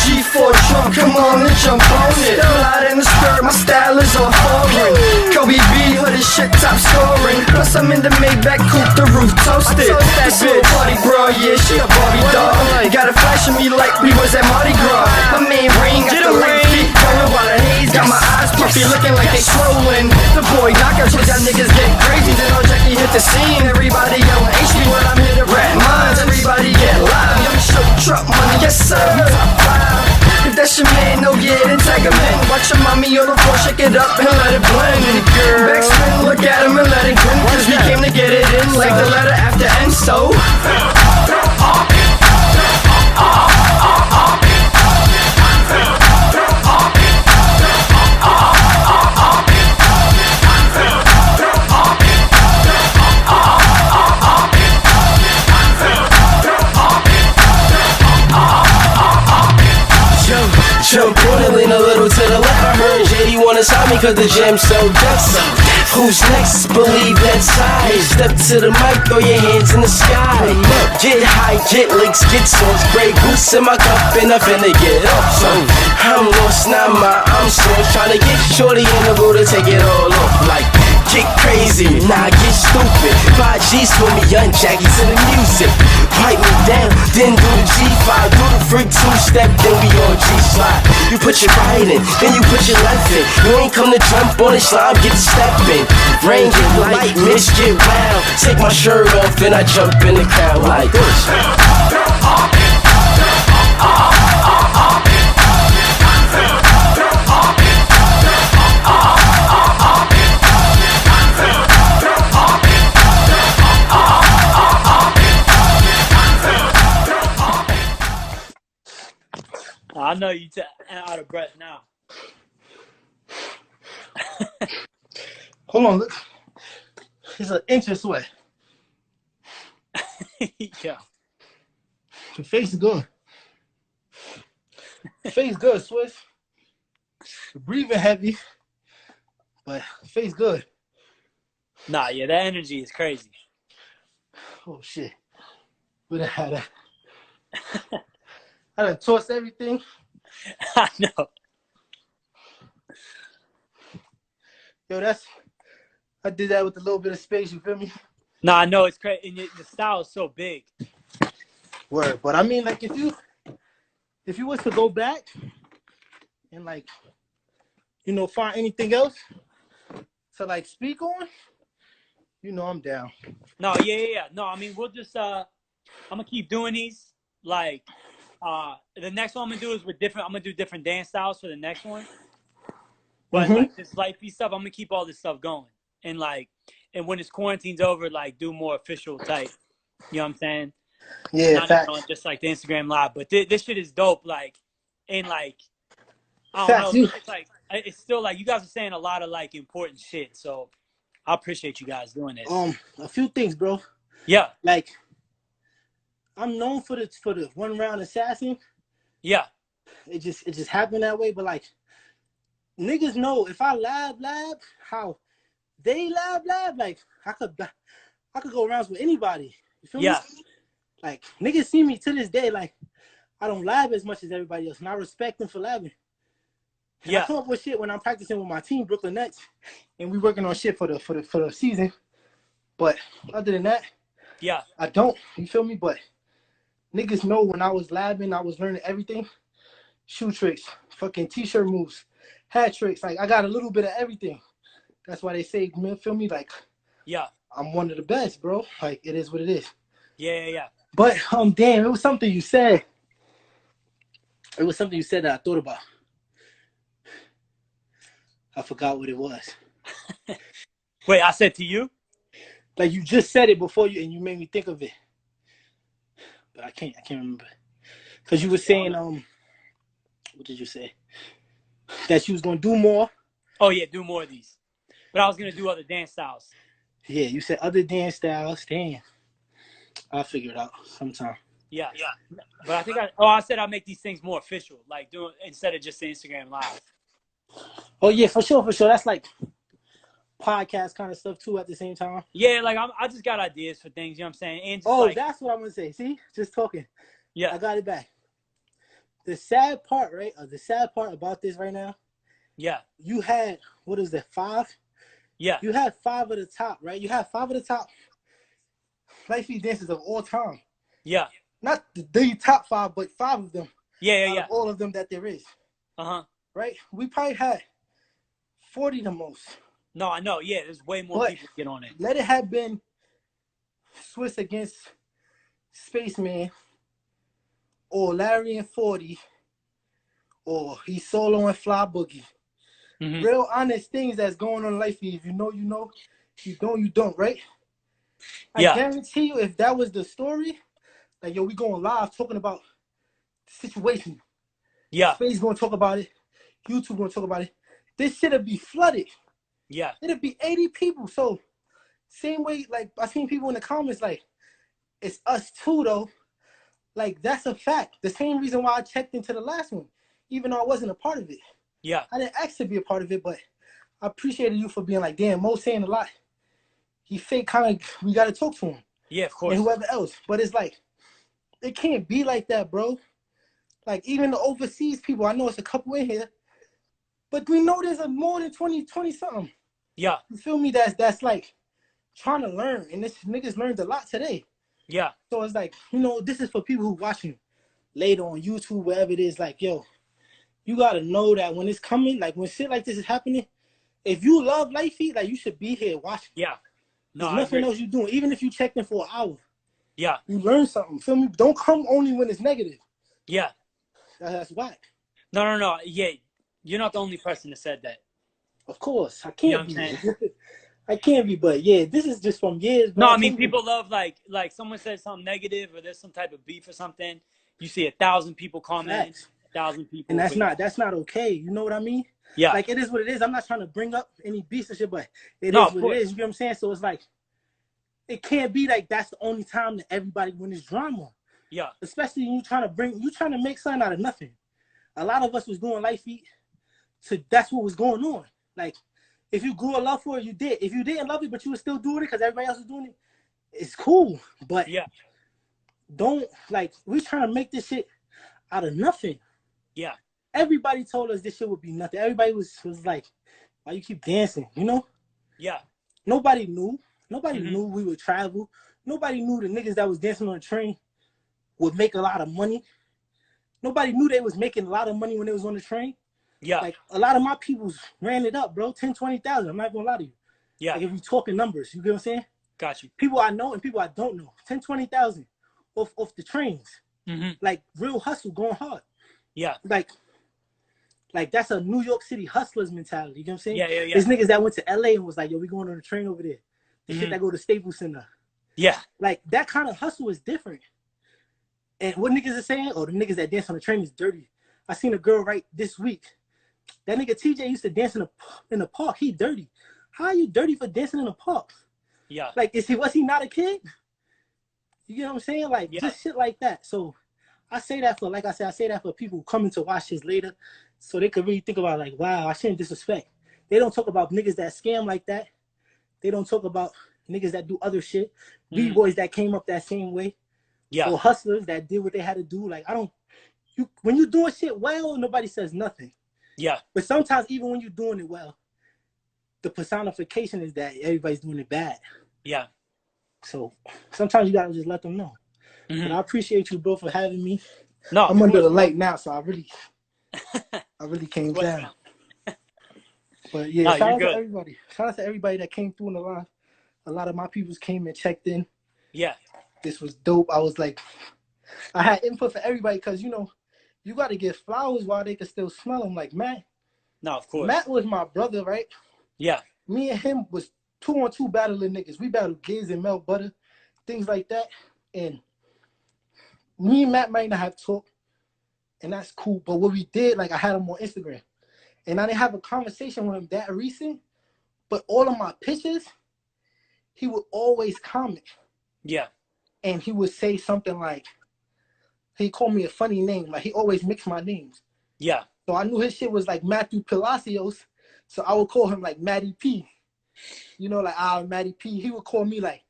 G4 trunk, come on and jump on it. Still out in the skirt, my style is all foreign. Kobe B, hood as shit, top scoring. Plus I'm in the Maybach coupe, the roof toasted. This little party bro, yeah, she a Barbie doll. Got it flashing me like we was at Mardi Gras. My main ring, got the late feet going while the haze got my eyes puffy, looking like they swollen. The boy knockouts, with y'all niggas get crazy. Then on Jackie hit the scene, everybody yelling HD when I'm here to rap minds. Everybody get live, young show truck money, yes sir. Top 5. If that's your man, no yeah, then tag him in. Watch your mommy on the floor, shake it up and let it blend. Backspin, look at him and let it grin. Cause we came to get it in like the letter after N, so jump on it, lean a little to the left. I heard JD wanna sign me cause the jam's so deaf. Who's next? Believe that's I. Step to the mic, throw your hands in the sky. Get high, get licks, get sauce. Grey goose in my cup and I finna get up. So I'm lost, now I'm so tryna get shorty in the road to take it all off. Like, get crazy, nah, get stupid. 5 G's for me, young Jackie to the music. Pipe me down, then do the G5. Do the freak 2-step, then we on G-slide. You put your right in, then you put your left in. You ain't come to jump on the slime, get to stepping. Rain get light, mist get wild. Take my shirt off and I jump in the crowd like this. I know you out of breath now. Hold on, look. It's an inch of sweat. Yeah. The face is good. The face good, Swiss. The breathing heavy, but the face good. Nah, yeah, that energy is crazy. Oh shit. We done had that. I done tossed everything. I know. Yo, I did that with a little bit of space, you feel me? Nah, I know it's crazy. And the style is so big. Word. But I mean, like, if you was to go back and, like, you know, find anything else to, like, speak on, you know I'm down. No, yeah. No, I mean, we'll just, I'm going to keep doing these. Like, the next one I'm going to do is I'm going to do different dance styles for the next one. But, like, this lifey stuff, I'm going to keep all this stuff going. And, like, and when this quarantine's over, like, do more official type. You know what I'm saying? Yeah, not even on facts. just like the Instagram live. But this shit is dope. Like, and like, I don't Facts. know. It's like it's still like you guys are saying a lot of like important shit. So I appreciate you guys doing this. A few things, bro. Yeah. Like, I'm known for the 1 round assassin. Yeah. It just happened that way. But like, niggas know if I lab how they lab, like I could go rounds with anybody. You feel me? Like, niggas see me to this day, like, I don't lab as much as everybody else, and I respect them for labbing. And I come up with shit when I'm practicing with my team, Brooklyn Nets, and we working on shit for the season. But other than that, I don't. You feel me? But niggas know when I was labbing, I was learning everything. Shoe tricks, fucking t-shirt moves, hat tricks. Like, I got a little bit of everything. That's why they say, man, feel me? Like, I'm one of the best, bro. Like, it is what it is. Yeah. But damn, it was something you said. It was something you said that I thought about. I forgot what it was. Wait, I said to you? Like, you just said it before you, and you made me think of it. But I can't remember. Cause you were saying, what did you say? That you was gonna do more. Oh yeah, do more of these. But I was gonna do other dance styles. Yeah, you said other dance styles. Damn. I'll figure it out sometime. Yeah. But I think I said I'll make these things more official, like doing instead of just the Instagram live. Oh yeah, for sure. That's like podcast kind of stuff too at the same time. Yeah, like I just got ideas for things, you know what I'm saying? And just that's what I'm gonna say. See? Just talking. Yeah. I got it back. The sad part, right? The sad part about this right now. Yeah. You had, what is that, 5? Yeah. You had 5 of the top, right? You had 5 of the top light feet dancers of all time. Yeah. Not the top 5, but 5 of them. Yeah. Of all of them that there is. Right? We probably had 40 the most. No, I know. Yeah, there's way more people get on it. Let it have been Swiss against Spaceman, or Larry and 40, or he's solo and Fly Boogie. Real honest things that's going on in life. If you know, you know. If you don't, you don't, right? I guarantee you, if that was the story, like, yo, we going live talking about the situation. Yeah. Space going to talk about it. YouTube going to talk about it. This shit'll be flooded. Yeah. It'll be 80 people. So, same way, like, I seen people in the comments, like, it's us too, though. Like, that's a fact. The same reason why I checked into the last one, even though I wasn't a part of it. Yeah. I didn't ask to be a part of it, but I appreciated you for being like, damn, Mo's saying a lot. He fake kind of, we got to talk to him. Yeah, of course. And whoever else. But it's like, it can't be like that, bro. Like, even the overseas people, I know it's a couple in here, but we know there's more than 20 something. Yeah. You feel me? That's like trying to learn. And this niggas learned a lot today. Yeah. So it's like, you know, this is for people who watching later on YouTube, wherever it is. Like, yo, you got to know that when it's coming, like when shit like this is happening, if you love Light Feet, like, you should be here watching. Yeah. No, there's nothing else you're doing. Even if you checked in for an hour. Yeah. You learn something. Feel me? Don't come only when it's negative. Yeah. That's whack. No. Yeah. You're not the only person that said that. Of course. I can't You know be. I can't be, but yeah, this is just from years. No, I mean, people love, like someone says something negative or there's some type of beef or something. You see 1,000 people comment, 1,000 people. And that's not okay. You know what I mean? Yeah. Like, it is what it is. I'm not trying to bring up any beef or shit, but it is what it is. You know what I'm saying? So it's like, it can't be like that's the only time that everybody win this drama. Yeah. Especially when you trying to make something out of nothing. A lot of us was doing Light Feet, so that's what was going on. Like, if you grew a love for it, you did. If you didn't love it, but you were still doing it because everybody else was doing it, it's cool. But don't, like, we trying to make this shit out of nothing. Yeah. Everybody told us this shit would be nothing. Everybody was like, why you keep dancing, you know? Yeah. Nobody knew. Nobody knew we would travel. Nobody knew the niggas that was dancing on the train would make a lot of money. Nobody knew they was making a lot of money when they was on the train. Yeah. Like, a lot of my peoples ran it up, bro. 10, 20,000. I'm not gonna lie to you. Yeah. Like, if you talking numbers, you get what I'm saying? Got you. People I know and people I don't know. 10, 20,000 off the trains. Like, real hustle, going hard. Yeah. Like, that's a New York City hustlers mentality. You know what I'm saying? Yeah. There's niggas that went to LA and was like, yo, we going on the train over there. The shit that go to Staples Center. Yeah. Like, that kind of hustle is different. And what niggas are saying? Oh, the niggas that dance on the train is dirty. I seen a girl right this week. That nigga TJ used to dance in the park. He dirty. How are you dirty for dancing in the park? Yeah. Like, was he not a kid? You know what I'm saying? Like, just shit like that. So I say that for, like I said, I say that for people coming to watch this later, so they could really think about, like, wow, I shouldn't disrespect. They don't talk about niggas that scam like that. They don't talk about niggas that do other shit. B-boys that came up that same way. Yeah. Or hustlers that did what they had to do. Like, when you doing shit well, nobody says nothing. Yeah. But sometimes even when you're doing it well, the personification is that everybody's doing it bad. Yeah. So sometimes you gotta just let them know. But I appreciate you, bro, for having me. No, I'm under the light now, so I really came What's down. up? But yeah, No, shout out good. to everybody. Shout out to everybody that came through in the live. A lot of my peoples came and checked in. Yeah. This was dope. I was like, I had input for everybody because, you know, you got to give flowers while they can still smell them. Like Matt. No, of course. Matt was my brother, right? Yeah. Me and him was 2-on-2 battling niggas. We battled Giz and Mel Butter, things like that. And me and Matt might not have talked, and that's cool. But what we did, like, I had him on Instagram. And I didn't have a conversation with him that recent, but all of my pictures, he would always comment. Yeah. And he would say something like, he called me a funny name. Like, he always mixed my names. Yeah. So I knew his shit was like Matthew Palacios. So I would call him like Matty P. You know, like, Matty P. He would call me like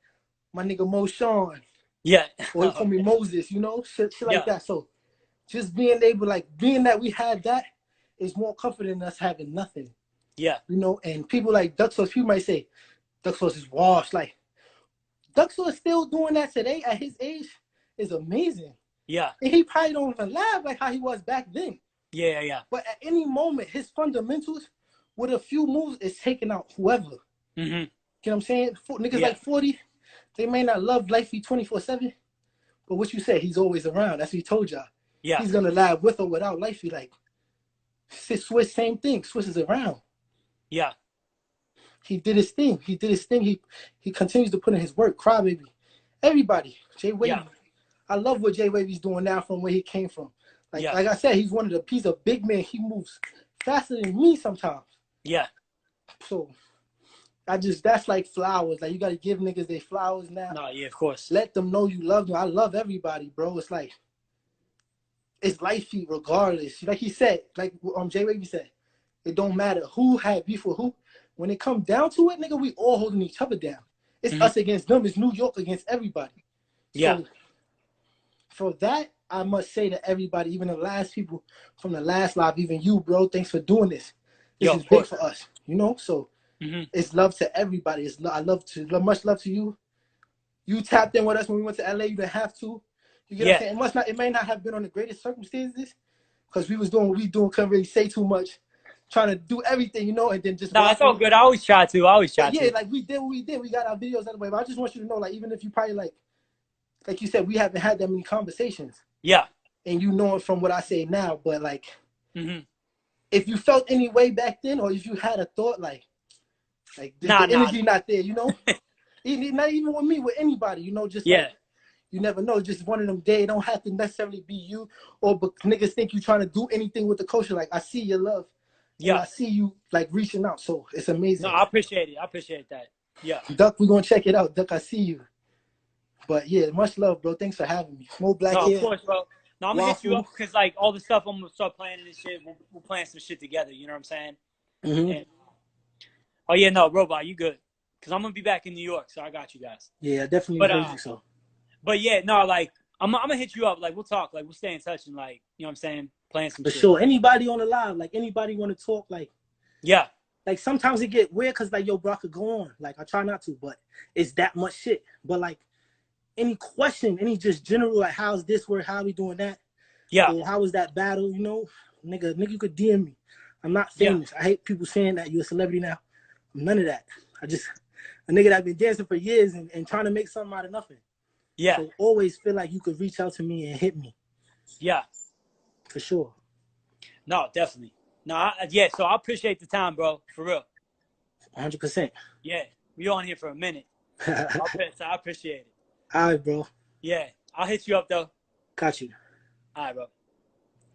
my nigga Mo Sean. Yeah. Or he called me Moses, you know, shit like that. So just being able, like, being that we had that is more comforting than us having nothing. Yeah. You know, and people like Duck Sauce, people might say, Duck Sauce is washed. Like, Duck Sauce still doing that today at his age is amazing. Yeah. And he probably don't even laugh like how he was back then. Yeah, yeah. But at any moment, his fundamentals with a few moves is taking out whoever. You know what I'm saying? Niggas like 40, they may not love Lifey 24/7, but what you said, he's always around. That's what he told y'all. Yeah. He's gonna laugh with or without Lifey. Like, Swiss, same thing. Swiss is around. Yeah. He did his thing. He continues to put in his work. Crybaby. Everybody. Jay Wavy. Yeah. I love what Jay Wavy's doing now from where he came from. Like, like I said, he's a big man. He moves faster than me sometimes. Yeah. So that's like flowers. Like, you got to give niggas their flowers now. No, yeah, of course. Let them know you love them. I love everybody, bro. It's like, it's life feet regardless. Like he said, like Jay Wavy said, it don't matter who had beef with who. When it comes down to it, nigga, we all holding each other down. It's us against them. It's New York against everybody. Yeah. So for that, I must say to everybody, even the last people from the last live, even you, bro, thanks for doing this. This is big for us, you know? So it's love to everybody. Much love to you. You tapped in with us when we went to LA. You didn't have to. You get what I'm saying? It may not have been on the greatest circumstances because we was doing what we doing, couldn't really say too much, trying to do everything, you know, and then just. No, it's all good. I always try to. Yeah, like we did what we did. We got our videos out of the way. But I just want you to know, like, even if you probably like you said, we haven't had that many conversations. Yeah. And you know it from what I say now, but like, if you felt any way back then, or if you had a thought, like the energy not there, you know, not even with me, with anybody, you know, just like, you never know. Just one of them days. It don't have to necessarily be you, or but niggas think you trying to do anything with the culture. Like, I see your love. Yeah, I see you like reaching out. So it's amazing. No, I appreciate it. I appreciate that. Yeah. Duck, we're gonna check it out. Duck, I see you. But yeah, much love, bro. Thanks for having me. MOE BLACK here. Of course, bro. No, I'm gonna hit you up because like all the stuff I'm gonna start planning and shit. We're planning some shit together. You know what I'm saying? And, oh yeah, no, Robot, you good? Because I'm gonna be back in New York, so I got you guys. Yeah, definitely. So. But yeah, no, like I'm gonna hit you up. Like we'll talk. Like we'll stay in touch and like you know what I'm saying, playing some. For shit. sure. Anybody on the live, like anybody want to talk, like. Yeah. Like sometimes it get weird because like, yo, bro, I could go on. Like I try not to, but it's that much shit. But like any question, any just general, like how's this work? How we doing that? Yeah. Or how was that battle? You know, nigga, you could DM me. I'm not famous. I hate people saying that you're a celebrity now. I'm none of that. I just a nigga that been dancing for years and trying to make something out of nothing. Yeah. So always feel like you could reach out to me and hit me. Yeah. For sure. No, definitely. No, yeah, so I appreciate the time, bro, for real. 100%. Yeah, we on here for a minute. So I appreciate it. All right, bro. Yeah, I'll hit you up, though. Got you. All right, bro.